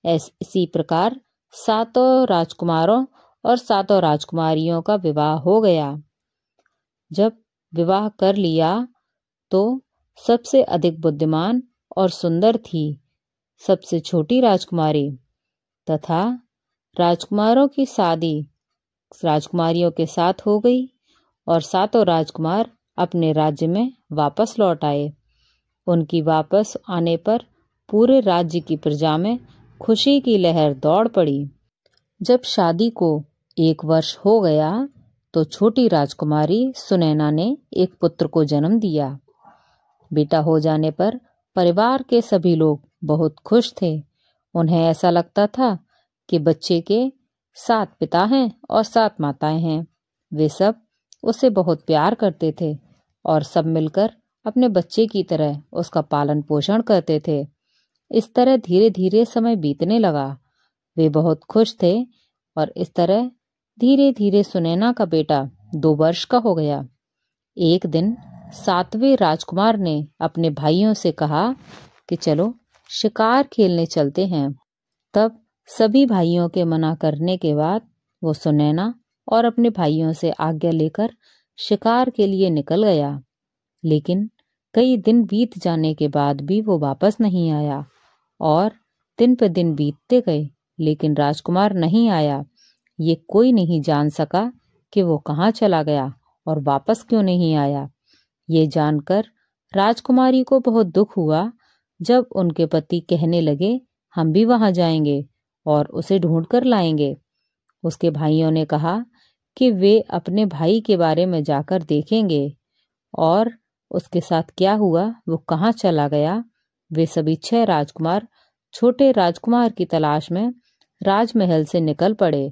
इसी प्रकार सातों राजकुमारों और सातों राजकुमारियों का विवाह हो गया। जब विवाह कर लिया तो सबसे अधिक बुद्धिमान और सुंदर थी सबसे छोटी राजकुमारी तथा राजकुमारों की शादी राजकुमारियों के साथ हो गई और सातों राजकुमार अपने राज्य में वापस लौट आए। उनकी वापस आने पर पूरे राज्य की प्रजा में खुशी की लहर दौड़ पड़ी। जब शादी को 1 वर्ष हो गया तो छोटी राजकुमारी सुनैना ने एक पुत्र को जन्म दिया। बेटा हो जाने पर परिवार के सभी लोग बहुत खुश थे। उन्हें ऐसा लगता था कि बच्चे के 7 पिता हैं और 7 माताएं हैं। वे सब उसे बहुत प्यार करते थे और सब मिलकर अपने बच्चे की तरह उसका पालन पोषण करते थे। इस तरह धीरे धीरे समय बीतने लगा। वे बहुत खुश थे और इस तरह धीरे धीरे सुनैना का बेटा 2 वर्ष का हो गया। एक दिन 7वें राजकुमार ने अपने भाइयों से कहा कि चलो शिकार खेलने चलते हैं। तब सभी भाइयों के मना करने के बाद वो सुनैना और अपने भाइयों से आज्ञा लेकर शिकार के लिए निकल गया। लेकिन कई दिन बीत जाने के बाद भी वो वापस नहीं आया और दिन पर दिन बीतते गए, लेकिन राजकुमार नहीं आया। ये कोई नहीं जान सका कि वो कहाँ चला गया और वापस क्यों नहीं आया। ये जानकर राजकुमारी को बहुत दुख हुआ। जब उनके पति कहने लगे, हम भी वहां जाएंगे और उसे ढूंढ कर लाएंगे। उसके भाइयों ने कहा कि वे अपने भाई के बारे में जाकर देखेंगे और उसके साथ क्या हुआ, वो कहाँ चला गया। वे सभी 6 राजकुमार छोटे राजकुमार की तलाश में राजमहल से निकल पड़े,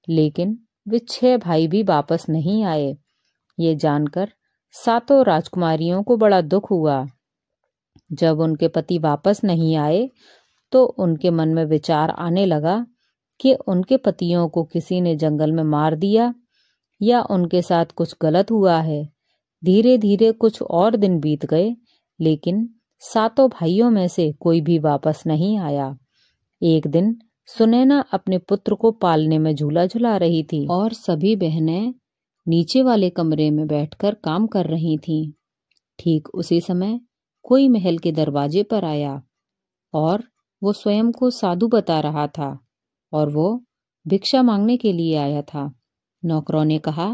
लेकिन वे 6 भाई भी वापस नहीं आए। ये जानकर सातों राजकुमारियों को बड़ा दुख हुआ। जब उनके पति वापस नहीं आए तो उनके मन में विचार आने लगा कि उनके पतियों को किसी ने जंगल में मार दिया या उनके साथ कुछ गलत हुआ है। धीरे धीरे कुछ और दिन बीत गए, लेकिन सातों भाइयों में से कोई भी वापस नहीं आया। एक दिन सुनैना अपने पुत्र को पालने में झूला झुला रही थी और सभी बहनें नीचे वाले कमरे में बैठकर काम कर रही थीं। ठीक उसी समय कोई महल के दरवाजे पर आया और वो स्वयं को साधु बता रहा था और वो भिक्षा मांगने के लिए आया था। नौकरों ने कहा,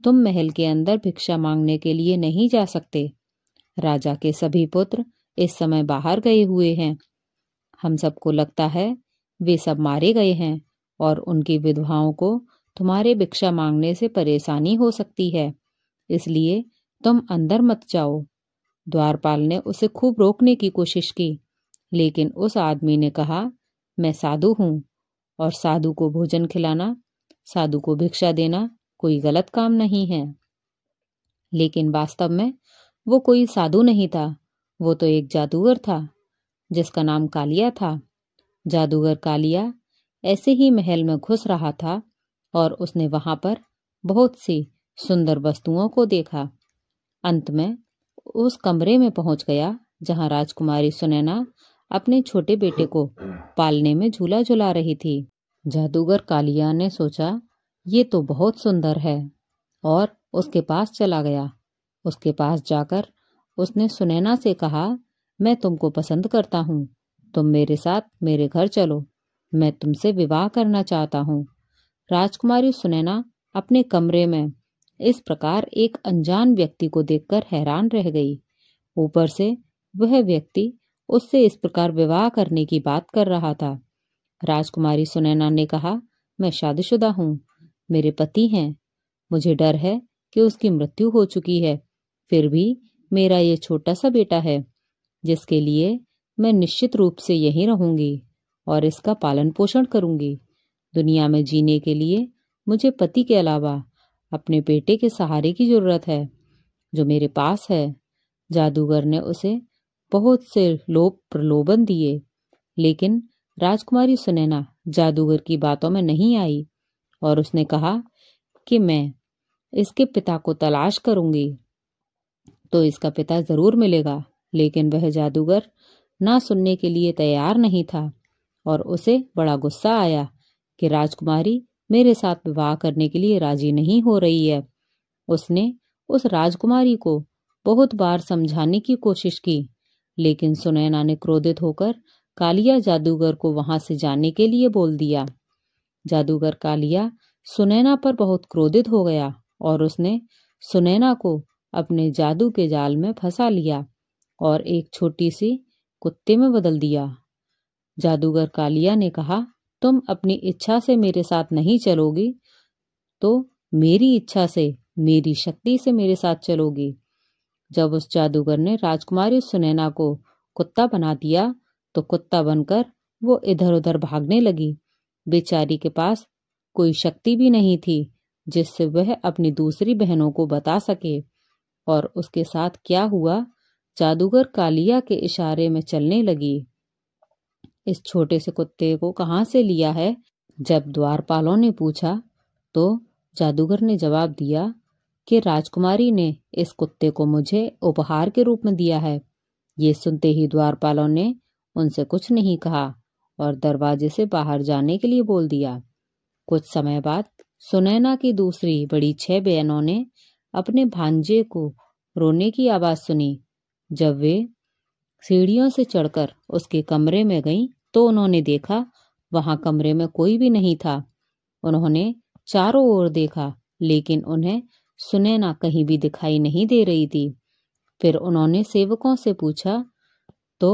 तुम महल के अंदर भिक्षा मांगने के लिए नहीं जा सकते। राजा के सभी पुत्र इस समय बाहर गए हुए हैं। हम सबको लगता है वे सब मारे गए हैं और उनकी विधवाओं को तुम्हारे भिक्षा मांगने से परेशानी हो सकती है, इसलिए तुम अंदर मत जाओ। द्वारपाल ने उसे खूब रोकने की कोशिश की, लेकिन उस आदमी ने कहा, मैं साधु हूँ और साधु को भोजन खिलाना, साधु को भिक्षा देना कोई गलत काम नहीं है। लेकिन वास्तव में वो कोई साधु नहीं था, वो तो एक जादूगर था जिसका नाम कालिया था। जादूगर कालिया ऐसे ही महल में घुस रहा था और उसने वहां पर बहुत सी सुंदर वस्तुओं को देखा। अंत में उस कमरे में पहुंच गया जहां राजकुमारी सुनैना अपने छोटे बेटे को पालने में झूला झुला रही थी। जादूगर कालिया ने सोचा, ये तो बहुत सुंदर है और उसके पास चला गया। उसके पास जाकर उसने सुनैना से कहा, मैं तुमको पसंद करता हूँ, तुम मेरे साथ मेरे घर चलो, मैं तुमसे विवाह करना चाहता हूँ। राजकुमारी सुनैना अपने कमरे में इस प्रकार एक अनजान व्यक्ति को देखकर हैरान रह गई। ऊपर से वह व्यक्ति उससे इस प्रकार विवाह करने की बात कर रहा था। राजकुमारी सुनैना ने कहा, मैं शादीशुदा हूँ, मेरे पति हैं, मुझे डर है कि उसकी मृत्यु हो चुकी है, फिर भी मेरा ये छोटा सा बेटा है जिसके लिए मैं निश्चित रूप से यहीं रहूंगी और इसका पालन पोषण करूंगी। दुनिया में जीने के लिए मुझे पति के अलावा अपने बेटे के सहारे की जरूरत है जो मेरे पास है। जादूगर ने उसे बहुत से लोभ प्रलोभन दिए, लेकिन राजकुमारी सुनैना जादूगर की बातों में नहीं आई और उसने कहा कि मैं इसके पिता को तलाश करूंगी तो इसका पिता जरूर मिलेगा। लेकिन वह जादूगर ना सुनने के लिए तैयार नहीं था और उसे बड़ा गुस्सा आया कि राजकुमारी मेरे साथ विवाह करने के लिए राजी नहीं हो रही है। उसने उस राजकुमारी को बहुत बार समझाने की कोशिश की, लेकिन सुनैना ने क्रोधित होकर कालिया जादूगर को वहां से जाने के लिए बोल दिया। जादूगर कालिया सुनैना पर बहुत क्रोधित हो गया और उसने सुनैना को अपने जादू के जाल में फंसा लिया और एक छोटी सी कुत्ते में बदल दिया। जादूगर कालिया ने कहा, तुम अपनी इच्छा से मेरे साथ नहीं चलोगी तो मेरी इच्छा से, मेरी शक्ति से मेरे साथ चलोगी। जब उस जादूगर ने राजकुमारी सुनैना को कुत्ता बना दिया तो कुत्ता बनकर वो इधर उधर भागने लगी। बेचारी के पास कोई शक्ति भी नहीं थी जिससे वह अपनी दूसरी बहनों को बता सके और उसके साथ क्या हुआ जादूगर कालिया के इशारे में चलने लगी। इस छोटे से कुत्ते को कहाँ से लिया है? जब द्वारपालों ने पूछा तो जादूगर ने जवाब दिया कि राजकुमारी ने इस कुत्ते को मुझे उपहार के रूप में दिया है। ये सुनते ही द्वारपालों ने उनसे कुछ नहीं कहा और दरवाजे से बाहर जाने के लिए बोल दिया। कुछ समय बाद सुनैना की दूसरी बड़ी 6 बहनों ने अपने भांजे को रोने की आवाज सुनी। जब वे सीढ़ियों से चढ़कर उसके कमरे में गईं तो उन्होंने देखा वहां कमरे में कोई भी नहीं था। उन्होंने चारों ओर देखा लेकिन उन्हें सुनैना कहीं भी दिखाई नहीं दे रही थी। फिर उन्होंने सेवकों से पूछा तो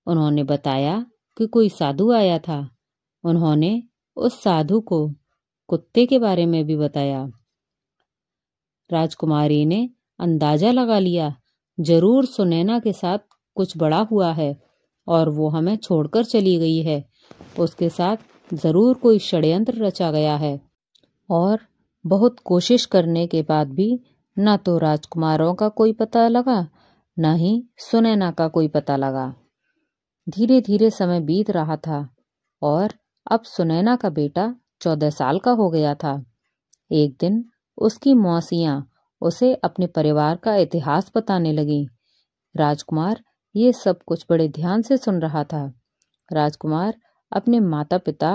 उन्होंने बताया कि कोई साधु आया था। उन्होंने उस साधु को कुत्ते के बारे में भी बताया। राजकुमारी ने अंदाजा लगा लिया, जरूर सुनैना के साथ कुछ बड़ा हुआ है और वो हमें छोड़कर चली गई है। उसके साथ जरूर कोई षड्यंत्र रचा गया है। और बहुत कोशिश करने के बाद भी न तो राजकुमारों का कोई पता लगा न ही सुनैना का कोई पता लगा। धीरे धीरे समय बीत रहा था और अब सुनैना का बेटा 14 साल का हो गया था। एक दिन उसकी मौसियां उसे अपने परिवार का इतिहास बताने लगीं। राजकुमार ये सब कुछ बड़े ध्यान से सुन रहा था। राजकुमार अपने माता पिता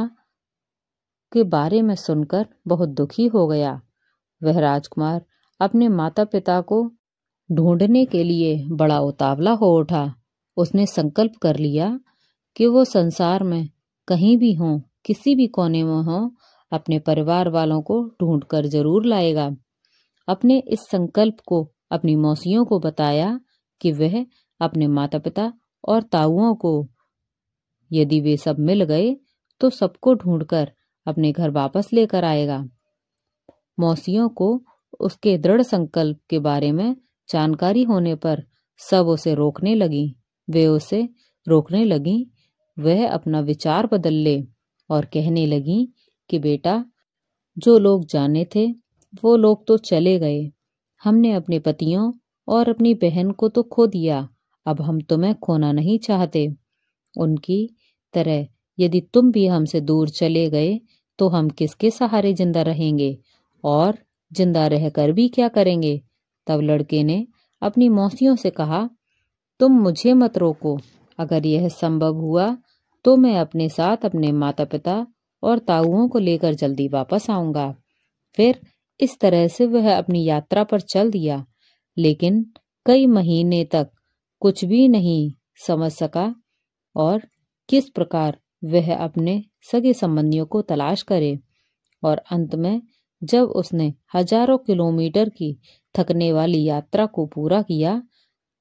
के बारे में सुनकर बहुत दुखी हो गया। वह राजकुमार अपने माता पिता को ढूंढने के लिए बड़ा उतावला हो उठा। उसने संकल्प कर लिया कि वो संसार में कहीं भी हों, किसी भी कोने में हों, अपने परिवार वालों को ढूंढकर जरूर लाएगा। अपने इस संकल्प को अपनी मौसियों को बताया कि वह अपने माता पिता और ताऊओं को, यदि वे सब मिल गए तो सबको ढूंढकर अपने घर वापस लेकर आएगा। मौसियों को उसके दृढ़ संकल्प के बारे में जानकारी होने पर सब उसे रोकने लगी। वे उसे रोकने लगी वह अपना विचार बदल ले और कहने लगी कि बेटा, जो लोग जाने थे वो लोग तो चले गए। हमने अपने पतियों और अपनी बहन को तो खो दिया, अब हम तुम्हें खोना नहीं चाहते। उनकी तरह यदि तुम भी हमसे दूर चले गए तो हम किसके सहारे जिंदा रहेंगे और जिंदा रहकर भी क्या करेंगे। तब लड़के ने अपनी मौसियों से कहा, तुम मुझे मत रोको, अगर यह संभव हुआ तो मैं अपने साथ अपने माता पिता और ताऊओं को लेकर जल्दी वापस आऊंगा। फिर इस तरह से वह अपनी यात्रा पर चल दिया, लेकिन कई महीने तक कुछ भी नहीं समझ सका और किस प्रकार वह अपने सगे संबंधियों को तलाश करे। और अंत में जब उसने हजारों किलोमीटर की थकने वाली यात्रा को पूरा किया,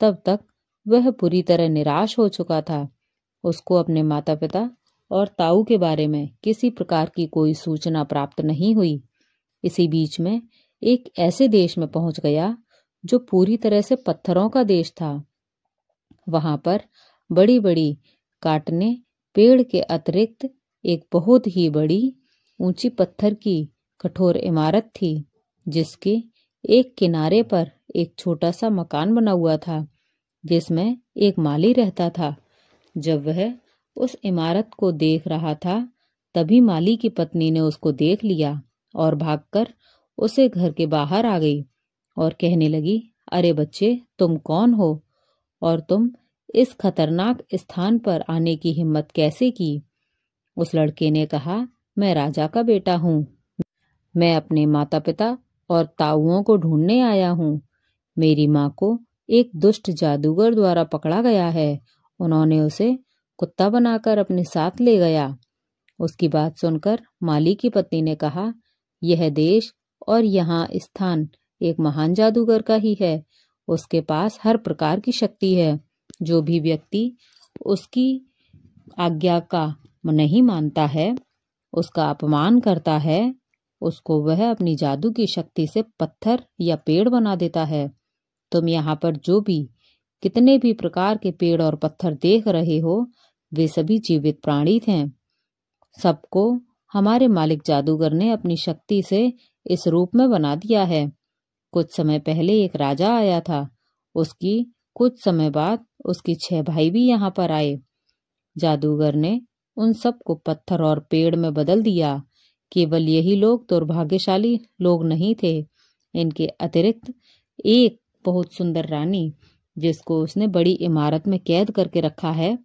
तब तक वह पूरी तरह निराश हो चुका था। उसको अपने माता पिता और ताऊ के बारे में किसी प्रकार की कोई सूचना प्राप्त नहीं हुई। इसी बीच में एक ऐसे देश में पहुंच गया जो पूरी तरह से पत्थरों का देश था। वहां पर बड़ी बड़ी काटने पेड़ के अतिरिक्त एक बहुत ही बड़ी ऊंची पत्थर की कठोर इमारत थी, जिसके एक किनारे पर एक छोटा सा मकान बना हुआ था जिसमें एक माली रहता था। जब वह उस इमारत को देख रहा था तभी माली की पत्नी ने उसको देख लिया और भागकर उसे घर के बाहर आ गई और कहने लगी, अरे बच्चे, तुम कौन हो और तुम इस खतरनाक स्थान पर आने की हिम्मत कैसे की। उस लड़के ने कहा, मैं राजा का बेटा हूँ। मैं अपने माता पिता और ताऊओं को ढूंढने आया हूँ। मेरी माँ को एक दुष्ट जादूगर द्वारा पकड़ा गया है। उन्होंने उसे कुत्ता बनाकर अपने साथ ले गया। उसकी बात सुनकर माली की पत्नी ने कहा, यह देश और यहाँ स्थान एक महान जादूगर का ही है। उसके पास हर प्रकार की शक्ति है। जो भी व्यक्ति उसकी आज्ञा का नहीं मानता है, उसका अपमान करता है, उसको वह अपनी जादू की शक्ति से पत्थर या पेड़ बना देता है। तुम यहाँ पर जो भी कितने भी प्रकार के पेड़ और पत्थर देख रहे हो, वे सभी जीवित प्राणी थे। सबको हमारे मालिक जादूगर ने अपनी शक्ति से इस रूप में बना दिया है। कुछ समय पहले एक राजा आया था। उसकी कुछ समय बाद उसके 6 भाई भी यहाँ पर आए। जादूगर ने उन सबको पत्थर और पेड़ में बदल दिया। केवल यही लोग दुर्भाग्यशाली लोग नहीं थे। इनके अतिरिक्त एक बहुत सुंदर रानी, जिसको उसने बड़ी इमारत में कैद करके रखा है,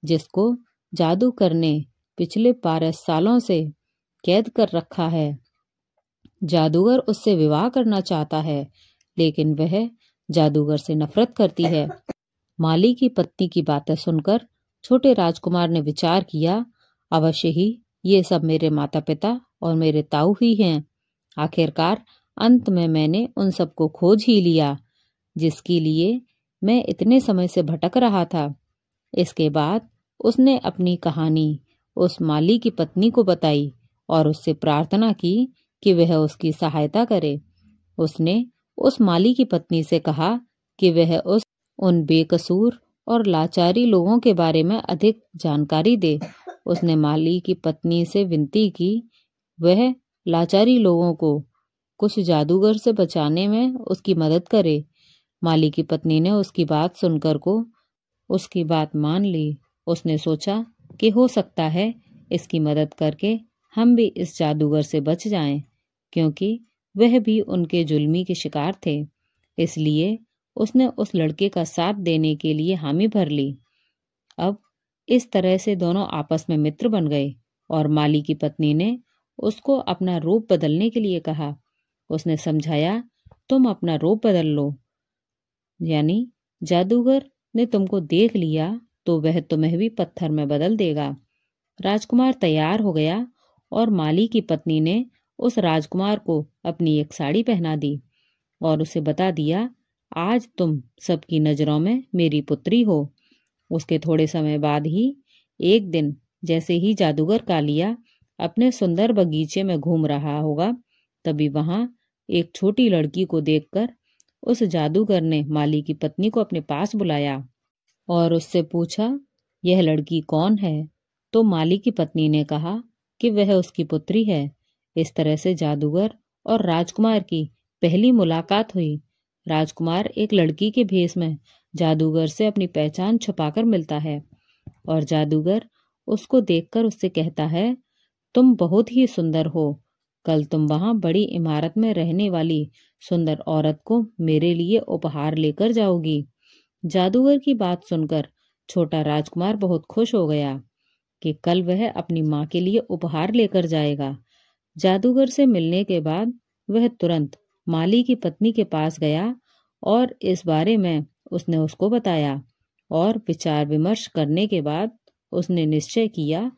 जिसको जादूगर ने पिछले 12 सालों से कैद कर रखा है। जादूगर उससे विवाह करना चाहता है, लेकिन वह जादूगर से नफरत करती है। माली की पत्नी की बातें सुनकर छोटे राजकुमार ने विचार किया, अवश्य ही ये सब मेरे माता पिता और मेरे ताऊ ही हैं। आखिरकार अंत में मैंने उन सबको खोज ही लिया, जिसके लिए मैं इतने समय से भटक रहा था। इसके बाद उसने अपनी कहानी उस माली की पत्नी को बताई और उससे प्रार्थना की कि वह उसकी सहायता करे। उसने उस माली की पत्नी से कहा कि वह उन बेकसूर और लाचारी लोगों के बारे में अधिक जानकारी दे। उसने माली की पत्नी से विनती की वह लाचारी लोगों को कुछ जादूगर से बचाने में उसकी मदद करे। माली की पत्नी ने उसकी बात सुनकर को उसकी बात मान ली। उसने सोचा कि हो सकता है इसकी मदद करके हम भी इस जादूगर से बच जाएं, क्योंकि वह भी उनके जुल्मी के शिकार थे। इसलिए उसने उस लड़के का साथ देने के लिए हामी भर ली। अब इस तरह से दोनों आपस में मित्र बन गए और माली की पत्नी ने उसको अपना रूप बदलने के लिए कहा। उसने समझाया, तुम अपना रूप बदल लो, यानी जादूगर ने तुमको देख लिया तो वह तुम्हें भी पत्थर में बदल देगा। राजकुमार तैयार हो गया और माली की पत्नी ने उस राजकुमार को अपनी एक साड़ी पहना दी और उसे बता दिया, आज तुम सबकी नजरों में मेरी पुत्री हो। उसके थोड़े समय बाद ही एक दिन जैसे ही जादूगर कालिया अपने सुंदर बगीचे में घूम रहा होगा, तभी वहां एक छोटी लड़की को देखकर उस जादूगर ने माली की पत्नी को अपने पास बुलाया और उससे पूछा, यह लड़की कौन है? तो माली की पत्नी ने कहा कि वह उसकी पुत्री है। इस तरह से जादूगर और राजकुमार की पहली मुलाकात हुई। राजकुमार एक लड़की के भेष में जादूगर से अपनी पहचान छुपाकर मिलता है और जादूगर उसको देखकर उससे कहता है, तुम बहुत ही सुंदर हो। कल तुम वहां बड़ी इमारत में रहने वाली सुंदर औरत को मेरे लिए उपहार लेकर जाओगी। जादूगर की बात सुनकर छोटा राजकुमार बहुत खुश हो गया कि कल वह अपनी माँ के लिए उपहार लेकर जाएगा। जादूगर से मिलने के बाद वह तुरंत माली की पत्नी के पास गया और इस बारे में उसने उसको बताया और विचार विमर्श करने के बाद उसने निश्चय किया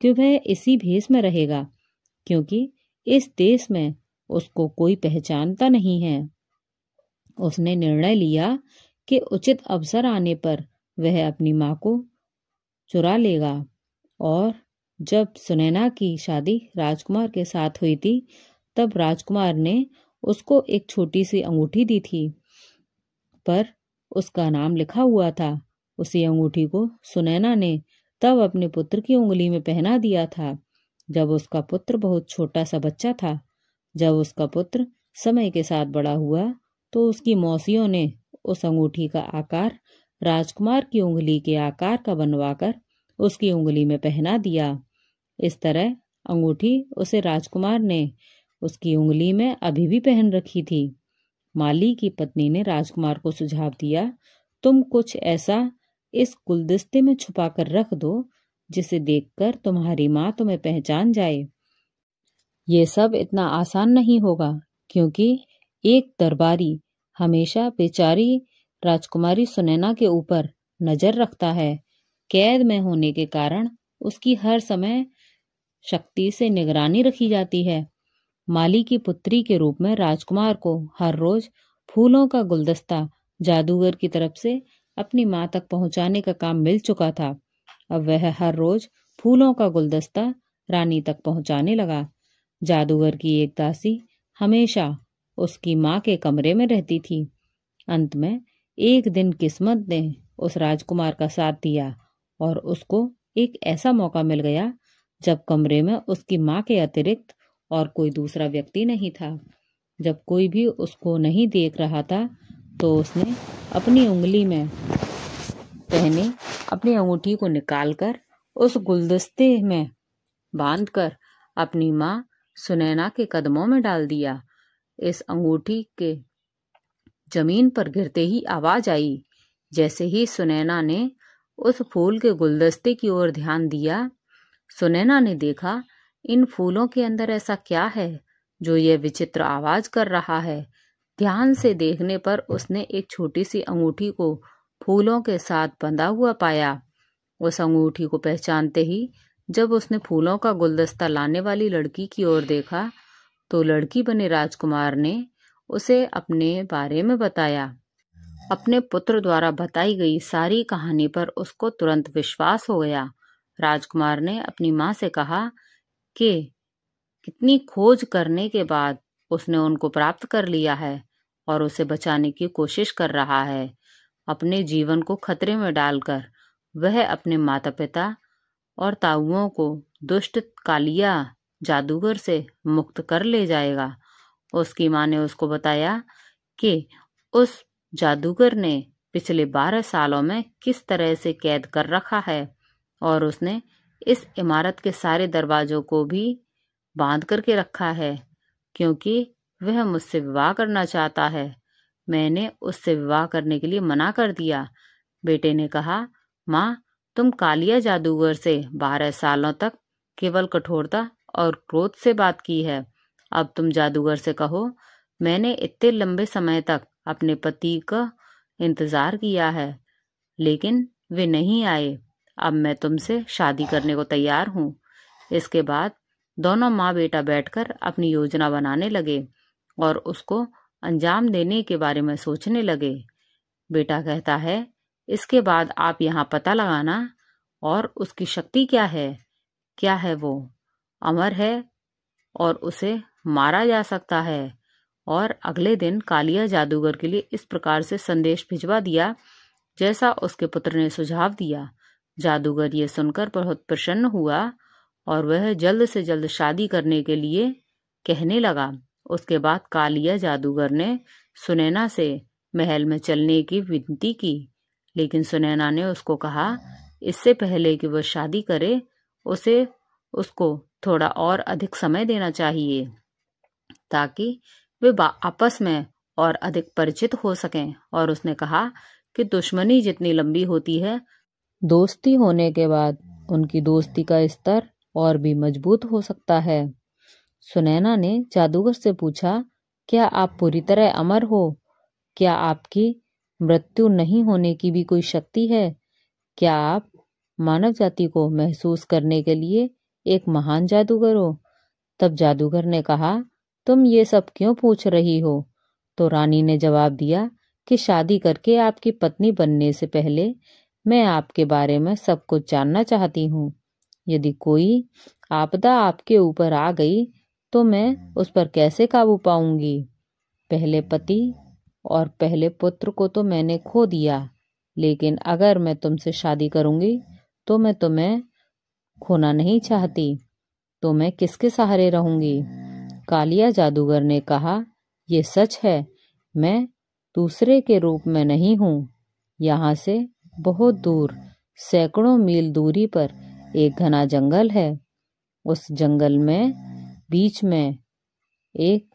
कि वह इसी भेष में रहेगा, क्योंकि इस देश में उसको कोई पहचानता नहीं है। उसने निर्णय लिया कि उचित अवसर आने पर वह अपनी माँ को चुरा लेगा। और जब सुनैना की शादी राजकुमार के साथ हुई थी, तब राजकुमार ने उसको एक छोटी सी अंगूठी दी थी, पर उसका नाम लिखा हुआ था। उसी अंगूठी को सुनैना ने तब अपने पुत्र की उंगली में पहना दिया था, जब उसका पुत्र बहुत छोटा सा बच्चा था। जब उसका पुत्र समय के साथ बड़ा हुआ तो उसकी मौसियों ने उस अंगूठी का आकार राजकुमार की उंगली के आकार का बनवाकर उसकी उंगली में पहना दिया। इस तरह अंगूठी उसे राजकुमार ने उसकी उंगली में अभी भी पहन रखी थी। माली की पत्नी ने राजकुमार को सुझाव दिया, तुम कुछ ऐसा इस गुलदस्ते में छुपा कर रख दो जिसे देखकर तुम्हारी माँ तुम्हें पहचान जाए। ये सब इतना आसान नहीं होगा, क्योंकि एक दरबारी हमेशा बेचारी राजकुमारी सुनैना के ऊपर नजर रखता है। कैद में होने के कारण उसकी हर समय शक्ति से निगरानी रखी जाती है। माली की पुत्री के रूप में राजकुमार को हर रोज फूलों का गुलदस्ता जादूगर की तरफ से अपनी मां तक पहुंचाने का काम मिल चुका था। अब वह हर रोज फूलों का गुलदस्ता रानी तक पहुंचाने लगा। जादूगर की एक दासी हमेशा उसकी मां के कमरे में रहती थी। अंत में एक दिन किस्मत ने उस राजकुमार का साथ दिया और उसको एक ऐसा मौका मिल गया जब कमरे में उसकी मां के अतिरिक्त और कोई दूसरा व्यक्ति नहीं था। जब कोई भी उसको नहीं देख रहा था तो उसने अपनी उंगली में पहने अपनी अंगूठी को निकालकर उस गुलदस्ते में बांधकर अपनी मां सुनैना के कदमों में डाल दिया। इस अंगूठी के जमीन पर गिरते ही आवाज आई। जैसे ही सुनैना ने उस फूल के गुलदस्ते की ओर ध्यान दिया, सुनैना ने देखा इन फूलों के अंदर ऐसा क्या है जो ये विचित्र आवाज कर रहा है। ध्यान से देखने पर उसने एक छोटी सी अंगूठी को फूलों के साथ बंधा हुआ पाया। उस अंगूठी को पहचानते ही जब उसने फूलों का गुलदस्ता लाने वाली लड़की की ओर देखा तो लड़की बने राजकुमार ने उसे अपने बारे में बताया। अपने पुत्र द्वारा बताई गई सारी कहानी पर उसको तुरंत विश्वास हो गया। राजकुमार ने अपनी मां से कहा कि कितनी खोज करने के बाद उसने उनको प्राप्त कर लिया है और उसे बचाने की कोशिश कर रहा है। अपने जीवन को खतरे में डालकर वह अपने माता पिता और ताऊओं को दुष्ट कालिया जादूगर से मुक्त कर ले जाएगा। उसकी मां ने उसको बताया कि उस जादूगर ने पिछले 12 सालों में किस तरह से कैद कर रखा है और उसने इस इमारत के सारे दरवाजों को भी बांध करके रखा है क्योंकि वह मुझसे विवाह करना चाहता है। मैंने उससे विवाह करने के लिए मना कर दिया। बेटे ने कहा, माँ, तुम कालिया जादूगर से 12 सालों तक केवल कठोरता और क्रोध से बात की है। अब तुम जादूगर से कहो, मैंने इतने लंबे समय तक अपने पति का इंतजार किया है लेकिन वे नहीं आए। अब मैं तुमसे शादी करने को तैयार हूँ। इसके बाद दोनों माँ बेटा बैठकर अपनी योजना बनाने लगे और उसको अंजाम देने के बारे में सोचने लगे। बेटा कहता है, इसके बाद आप यहाँ पता लगाना और उसकी शक्ति क्या है वो अमर है और उसे मारा जा सकता है। और अगले दिन कालिया जादूगर के लिए इस प्रकार से संदेश भिजवा दिया जैसा उसके पुत्र ने सुझाव दिया। जादूगर ये सुनकर बहुत प्रसन्न हुआ और वह जल्द से जल्द शादी करने के लिए कहने लगा। उसके बाद कालिया जादूगर ने सुनैना से महल में चलने की विनती की, लेकिन सुनैना ने उसको कहा इससे पहले कि वह शादी करे उसको थोड़ा और अधिक समय देना चाहिए ताकि वे आपस में और अधिक परिचित हो सकें। और उसने कहा कि दुश्मनी जितनी लंबी होती है, दोस्ती होने के बाद उनकी दोस्ती का स्तर और भी मजबूत हो सकता है। सुनैना ने जादूगर से पूछा, क्या आप पूरी तरह अमर हो? क्या आपकी मृत्यु नहीं होने की भी कोई शक्ति है? क्या आप मानव जाति को महसूस करने के लिए एक महान जादूगर हो? तब जादूगर ने कहा, तुम ये सब क्यों पूछ रही हो? तो रानी ने जवाब दिया कि शादी करके आपकी पत्नी बनने से पहले मैं आपके बारे में सब कुछ जानना चाहती हूँ। यदि कोई आपदा आपके ऊपर आ गई तो मैं उस पर कैसे काबू पाऊंगी? पहले पति और पहले पुत्र को तो मैंने खो दिया, लेकिन अगर मैं तुमसे शादी करूंगी तो मैं तुम्हें खोना नहीं चाहती। तो मैं किसके सहारे रहूंगी? कालिया जादूगर ने कहा, ये सच है, मैं दूसरे के रूप में नहीं हूँ। यहाँ से बहुत दूर सैकड़ों मील दूरी पर एक घना जंगल है। उस जंगल में बीच में एक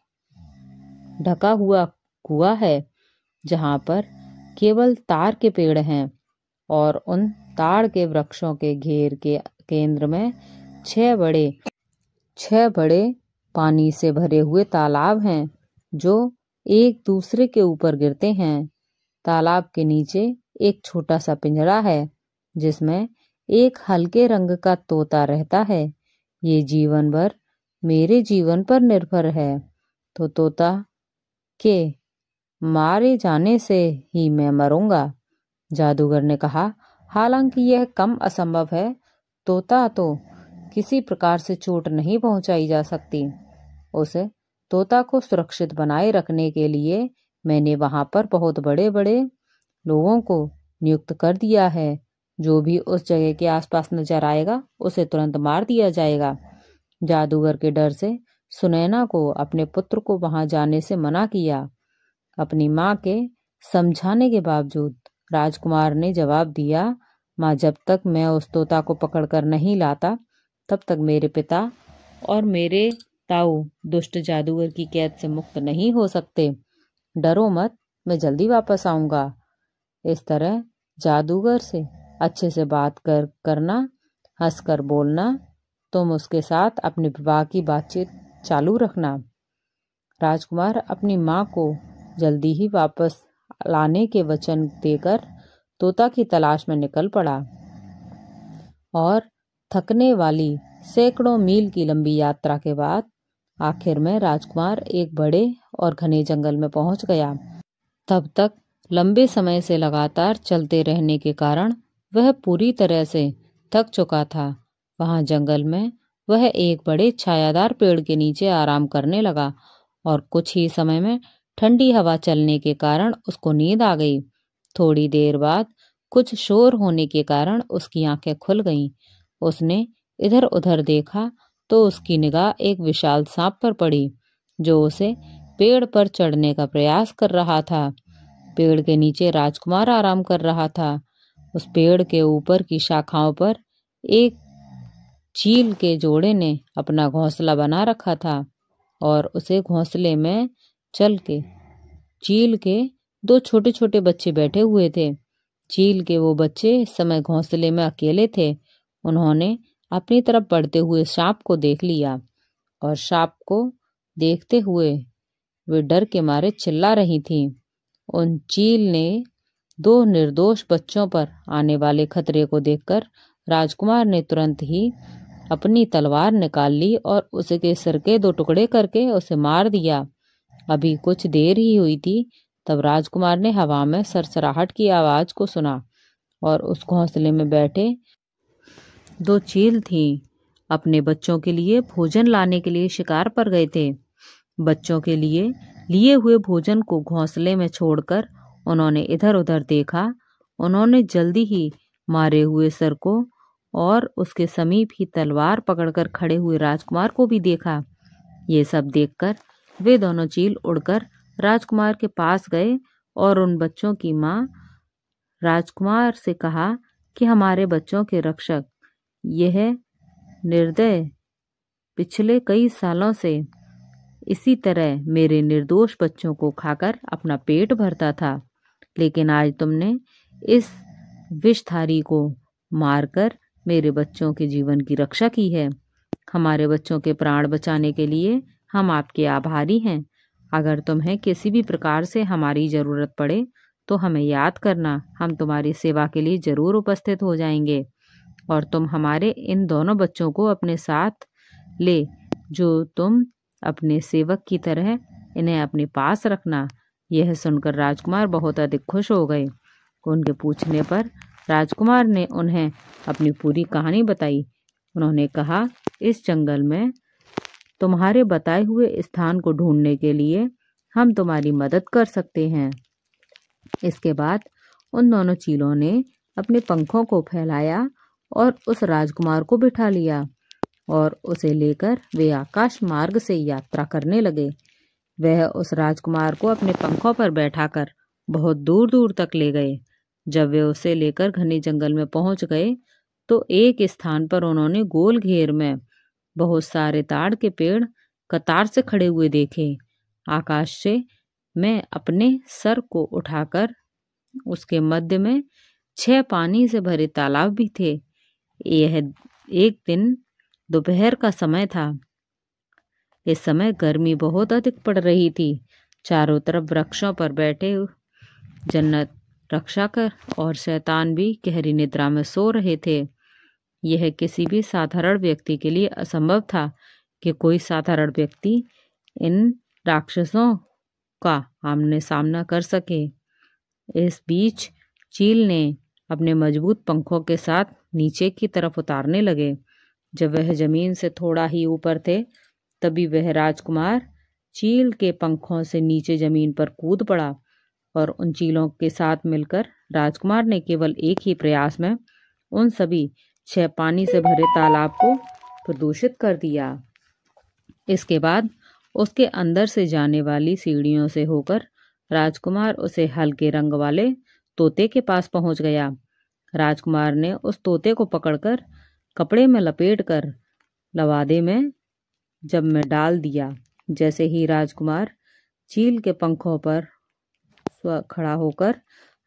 ढका हुआ कुआं है जहाँ पर केवल ताड़ के पेड़ हैं और उन ताड़ के वृक्षों के घेर के केंद्र में 6 बड़े पानी से भरे हुए तालाब हैं जो एक दूसरे के ऊपर गिरते हैं। तालाब के नीचे एक छोटा सा पिंजरा है जिसमें एक हल्के रंग का तोता रहता है। ये जीवन भर मेरे जीवन पर निर्भर है, तो तोता के मारे जाने से ही मैं मरूंगा। जादूगर ने कहा, हालांकि यह कम असंभव है। तोता तो किसी प्रकार से चोट नहीं पहुंचाई जा सकती। उसे तोता को सुरक्षित बनाए रखने के लिए मैंने वहां पर बहुत बड़े बड़े लोगों को नियुक्त कर दिया है। जो भी उस जगह के आसपास नजर आएगा उसे तुरंत मार दिया जाएगा। जादूगर के डर से सुनैना को अपने पुत्र को वहां जाने से मना किया। अपनी माँ के समझाने के बावजूद राजकुमार ने जवाब दिया, माँ, जब तक मैं उस तोता को पकड़कर नहीं लाता तब तक मेरे पिता और मेरे ताऊ दुष्ट जादूगर की कैद से मुक्त नहीं हो सकते। डरो मत, मैं जल्दी वापस आऊंगा। इस तरह जादूगर से अच्छे से बात करना, हंसकर बोलना, तुम उसके साथ अपने विवाह की बातचीत चालू रखना। राजकुमार अपनी माँ को जल्दी ही वापस लाने के वचन देकर तोता की तलाश में निकल पड़ा और थकने वाली सैकड़ों मील की लंबी यात्रा के बाद आखिर में राजकुमार एक बड़े और घने जंगल में पहुंच गया। तब तक लंबे समय से लगातार चलते रहने के कारण वह पूरी तरह से थक चुका था। वहां जंगल में वह एक बड़े छायादार पेड़ के नीचे आराम करने लगा और कुछ ही समय में ठंडी हवा चलने के कारण उसको नींद आ गई। थोड़ी देर बाद कुछ शोर होने के कारण उसकी आंखें खुल गईं। उसने इधर उधर देखा तो उसकी निगाह एक विशाल सांप पर पड़ी जो उसे पेड़ पर चढ़ने का प्रयास कर रहा था। पेड़ के नीचे राजकुमार आराम कर रहा था। उस पेड़ के ऊपर की शाखाओं पर एक चील के जोड़े ने अपना घोंसला बना रखा था और उसे घोंसले में चल के चील के दो छोटे छोटे बच्चे बैठे हुए थे। चील के वो बच्चे इस समय घोंसले में अकेले थे। उन्होंने अपनी तरफ बढ़ते हुए सांप को देख लिया और सांप को देखते हुए वे डर के मारे चिल्ला रही थीं। उन चील ने दो निर्दोष बच्चों पर आने वाले खतरे को देखकर राजकुमार ने तुरंत ही अपनी तलवार निकाल ली और उसके सिर के दो टुकड़े करके उसे मार दिया। अभी कुछ देर ही हुई थी तब राजकुमार ने हवा में सरसराहट की आवाज को सुना और उस घोंसले में बैठे दो चील थीं। अपने बच्चों के लिए भोजन लाने के लिए शिकार पर गए थे। बच्चों के लिए हुए भोजन को घोंसले में छोड़कर उन्होंने इधर उधर देखा। उन्होंने जल्दी ही मारे हुए सर को और उसके समीप ही तलवार पकड़कर खड़े हुए राजकुमार को भी देखा। ये सब देखकर वे दोनों चील उड़कर राजकुमार के पास गए और उन बच्चों की माँ राजकुमार से कहा कि हमारे बच्चों के रक्षक यह निर्दय पिछले कई सालों से इसी तरह मेरे निर्दोष बच्चों को खाकर अपना पेट भरता था, लेकिन आज तुमने इस विषधारी को मारकर मेरे बच्चों के जीवन की रक्षा की है। हमारे बच्चों के प्राण बचाने के लिए हम आपके आभारी हैं। अगर तुम्हें किसी भी प्रकार से हमारी जरूरत पड़े तो हमें याद करना, हम तुम्हारी सेवा के लिए जरूर उपस्थित हो जाएंगे। और तुम हमारे इन दोनों बच्चों को अपने साथ ले, जो तुम अपने सेवक की तरह इन्हें अपने पास रखना। यह सुनकर राजकुमार बहुत अधिक खुश हो गए। उनके पूछने पर राजकुमार ने उन्हें अपनी पूरी कहानी बताई। उन्होंने कहा, इस जंगल में तुम्हारे बताए हुए स्थान को ढूंढने के लिए हम तुम्हारी मदद कर सकते हैं। इसके बाद उन दोनों चीलों ने अपने पंखों को फैलाया और उस राजकुमार को बिठा लिया और उसे लेकर वे आकाश मार्ग से यात्रा करने लगे। वह उस राजकुमार को अपने पंखों पर बैठाकर बहुत दूर दूर तक ले गए। जब वे उसे लेकर घने जंगल में पहुंच गए तो एक स्थान पर उन्होंने गोल घेर में बहुत सारे ताड़ के पेड़ कतार से खड़े हुए देखे। आकाश से मैं अपने सर को उठाकर उसके मध्य में 6 पानी से भरे तालाब भी थे। यह एक दिन दोपहर का समय था। इस समय गर्मी बहुत अधिक पड़ रही थी। चारों तरफ वृक्षों पर बैठे जन्नत रक्षाकर और शैतान भी गहरी निद्रा में सो रहे थे। यह किसी भी साधारण व्यक्ति के लिए असंभव था कि कोई साधारण व्यक्ति इन राक्षसों का आमने सामना कर सके। इस बीच चील ने अपने मजबूत पंखों के साथ नीचे की तरफ उतारने लगे। जब वह जमीन से थोड़ा ही ऊपर थे, तभी वह राजकुमार चील के पंखों से नीचे जमीन पर कूद पड़ा और उन चीलों के साथ मिलकर राजकुमार ने केवल एक ही प्रयास में उन सभी 6 पानी से भरे तालाब को प्रदूषित कर दिया। इसके बाद उसके अंदर से जाने वाली सीढ़ियों से होकर राजकुमार उसे हल्के रंग वाले तोते के पास पहुंच गया। राजकुमार ने उस तोते को पकड़कर कपड़े में लपेटकर लवादे में जब में डाल दिया। जैसे ही राजकुमार चील के पंखों पर खड़ा होकर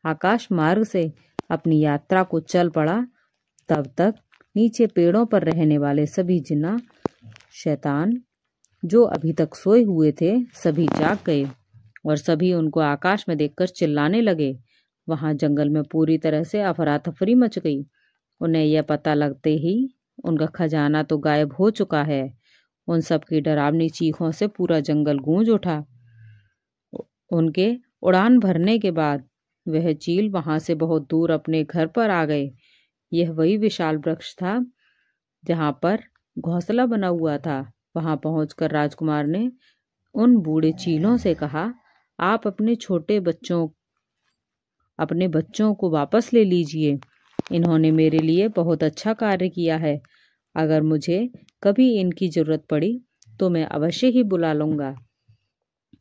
आकाश मार्ग से अपनी यात्रा को चल पड़ा, तब तक नीचे पेड़ों पर रहने वाले सभी जिन्ना शैतान जो अभी तक सोए हुए थे, सभी जाग गए और सभी उनको आकाश में देखकर चिल्लाने लगे। वहां जंगल में पूरी तरह से अफरा तफरी मच गई। उन्हें यह पता लगते ही उनका खजाना तो गायब हो चुका है। उन सब की डरावनी चीखों से पूरा जंगल गूंज उठा। उनके उड़ान भरने के बाद वह चील वहां से बहुत दूर अपने घर पर आ गए। यह वही विशाल वृक्ष था जहां पर घोंसला बना हुआ था। वहां पहुंचकर राजकुमार ने उन बूढ़े चीलों से कहा, आप अपने बच्चों को वापस ले लीजिए। इन्होंने मेरे लिए बहुत अच्छा कार्य किया है। अगर मुझे कभी इनकी जरूरत पड़ी तो मैं अवश्य ही बुला लूंगा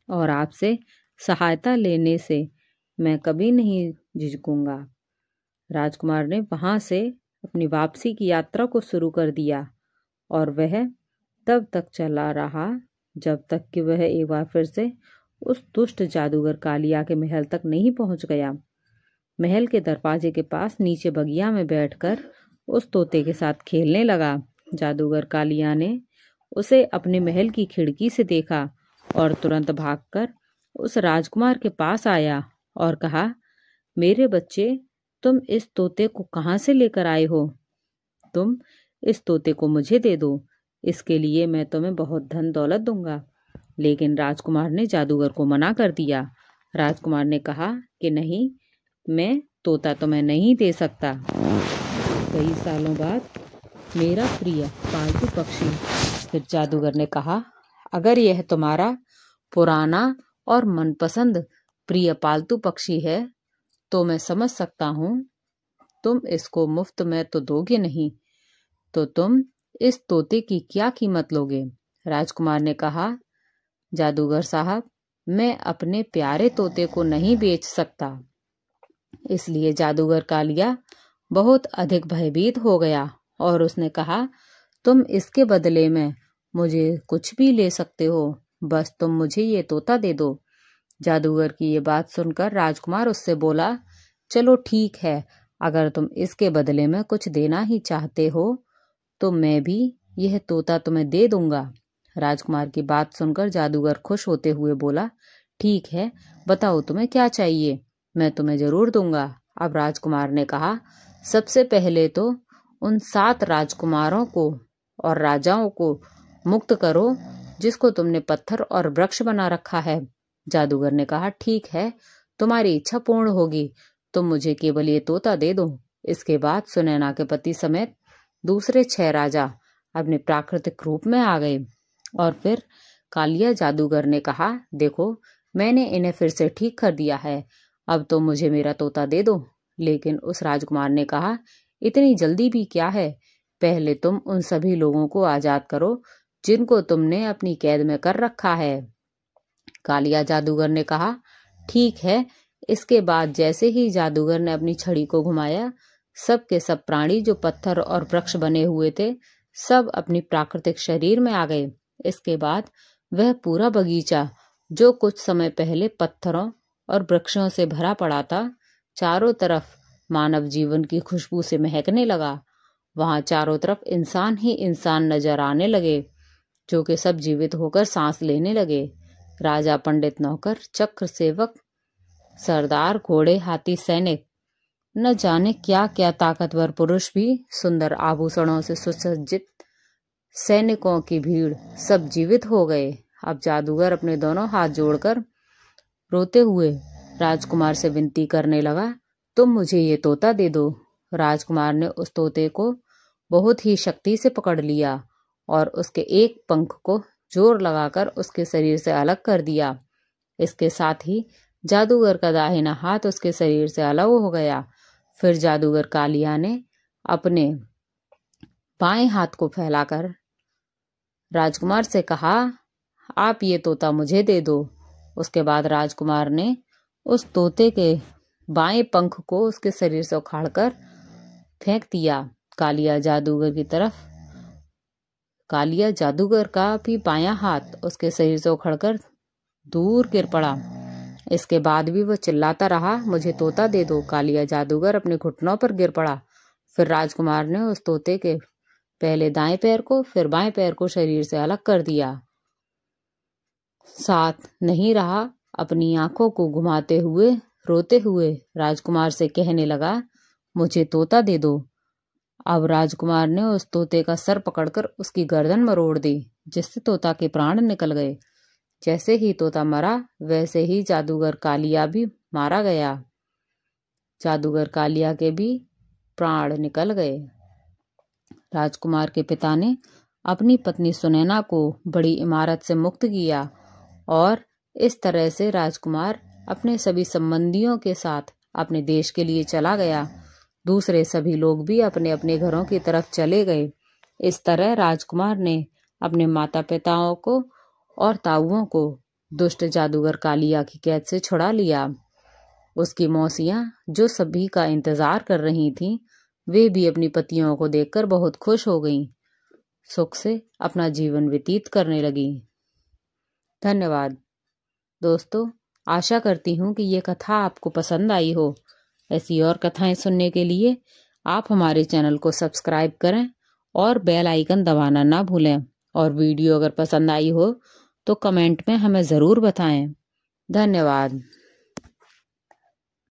और आपसे सहायता लेने से मैं कभी नहीं झिझकूंगा। राजकुमार ने वहां से अपनी वापसी की यात्रा को शुरू कर दिया और वह तब तक चला रहा जब तक कि वह एक बार फिर से उस दुष्ट जादूगर कालिया के महल तक नहीं पहुंच गया। महल के दरवाजे के पास नीचे बगिया में बैठकर उस तोते के साथ खेलने लगा। जादूगर कालिया ने उसे अपने महल की खिड़की से देखा और तुरंत भागकर उस राजकुमार के पास आया और कहा, मेरे बच्चे, तुम इस तोते को कहाँ से लेकर आए हो? तुम इस तोते को मुझे दे दो, इसके लिए मैं तुम्हें बहुत धन दौलत दूंगा। लेकिन राजकुमार ने जादूगर को मना कर दिया। राजकुमार ने कहा कि नहीं, मैं तोता तुम्हें नहीं दे सकता। कई सालों बाद मेरा प्रिय पालतू पक्षी। फिर जादूगर ने कहा, अगर यह तुम्हारा पुराना और मनपसंद प्रिय पालतू पक्षी है तो मैं समझ सकता हूँ तुम इसको मुफ्त में तो दोगे नहीं, तो तुम इस तोते की क्या कीमत लोगे? राजकुमार ने कहा, जादूगर साहब, मैं अपने प्यारे तोते को नहीं बेच सकता। इसलिए जादूगर कालिया बहुत अधिक भयभीत हो गया और उसने कहा, तुम इसके बदले में मुझे कुछ भी ले सकते हो, बस तुम मुझे ये तोता दे दो। जादूगर की ये बात सुनकर राजकुमार उससे बोला, चलो ठीक है, अगर तुम इसके बदले में कुछ देना ही चाहते हो तो मैं भी यह तोता तुम्हें दे दूंगा। राजकुमार की बात सुनकर जादूगर खुश होते हुए बोला, ठीक है, बताओ तुम्हें क्या चाहिए, मैं तुम्हें जरूर दूंगा। अब राजकुमार ने कहा, सबसे पहले तो उन 7 राजकुमारों को और राजाओं को मुक्त करो जिसको तुमने पत्थर और वृक्ष बना रखा है। जादूगर ने कहा, ठीक है, तुम्हारी इच्छा पूर्ण होगी, तुम मुझे केवल ये तोता दे दो। इसके बाद सुनैना के पति समेत दूसरे 6 राजा अपने प्राकृतिक रूप में आ गए और फिर कालिया जादूगर ने कहा, देखो, मैंने इन्हें फिर से ठीक कर दिया है, अब तो मुझे मेरा तोता दे दो। लेकिन उस राजकुमार ने कहा, इतनी जल्दी भी क्या है, पहले तुम उन सभी लोगों को आजाद करो जिनको तुमने अपनी कैद में कर रखा है। कालिया जादूगर ने कहा, ठीक है। इसके बाद जैसे ही जादूगर ने अपनी छड़ी को घुमाया, सब के सब प्राणी जो पत्थर और वृक्ष बने हुए थे, सब अपनी प्राकृतिक शरीर में आ गए। इसके बाद वह पूरा बगीचा जो कुछ समय पहले पत्थरों और वृक्षों से भरा पड़ा था, चारों तरफ मानव जीवन की खुशबू से महकने लगा। वहां चारों तरफ इंसान ही इंसान नजर आने लगे, जो कि सब जीवित होकर सांस लेने लगे। राजा, पंडित, नौकर, चक्र सेवक, सरदार, घोड़े, हाथी, सैनिक न जाने क्या क्या ताकतवर पुरुष भी सुंदर आभूषणों से सुसज्जित सैनिकों की भीड़ सब जीवित हो गए। अब जादूगर अपने दोनों हाथ जोड़कर रोते हुए राजकुमार से विनती करने लगा, तुम मुझे ये तोता दे दो। राजकुमार ने उस तोते को बहुत ही शक्ति से पकड़ लिया और उसके एक पंख को जोर लगाकर उसके शरीर से अलग कर दिया। इसके साथ ही जादूगर का दाहिना हाथ उसके शरीर से अलग हो गया। फिर जादूगर कालिया ने अपने बाएं हाथ को फैलाकर राजकुमार से कहा, आप ये तोता मुझे दे दो। उसके बाद राजकुमार ने उस तोते के बाएं पंख को उसके शरीर से उखाड़कर फेंक दिया। कालिया जादूगर का भी बायां हाथ उसके शरीर से उखड़कर दूर गिर पड़ा। इसके बाद भी वह चिल्लाता रहा, मुझे तोता दे दो। कालिया जादूगर अपने घुटनों पर गिर पड़ा। फिर राजकुमार ने उस तोते के पहले दाएं पैर को फिर बाएं पैर को शरीर से अलग कर दिया। साथ नहीं रहा, अपनी आंखों को घुमाते हुए रोते हुए राजकुमार से कहने लगा, मुझे तोता दे दो। अब राजकुमार ने उस तोते का सर पकड़कर उसकी गर्दन मरोड़ दी, जिससे तोता के प्राण निकल गए। जैसे ही तोता मरा वैसे ही जादूगर कालिया भी मारा गया। जादूगर कालिया के भी प्राण निकल गए। राजकुमार के पिता ने अपनी पत्नी सुनैना को बड़ी इमारत से मुक्त किया और इस तरह से राजकुमार अपने सभी संबंधियों के साथ अपने देश के लिए चला गया। दूसरे सभी लोग भी अपने अपने घरों की तरफ चले गए। इस तरह राजकुमार ने अपने माता पिताओं को और ताऊओं को दुष्ट जादूगर कालिया की कैद से छुड़ा लिया। उसकी मौसियां जो सभी का इंतजार कर रही थीं, वे भी अपनी पतियों को देखकर बहुत खुश हो गईं। सुख से अपना जीवन व्यतीत करने लगी। धन्यवाद दोस्तों, आशा करती हूँ कि ये कथा आपको पसंद आई हो। ऐसी और कथाएं सुनने के लिए आप हमारे चैनल को सब्सक्राइब करें और बेल आइकन दबाना ना भूलें। और वीडियो अगर पसंद आई हो तो कमेंट में हमें ज़रूर बताएं। धन्यवाद।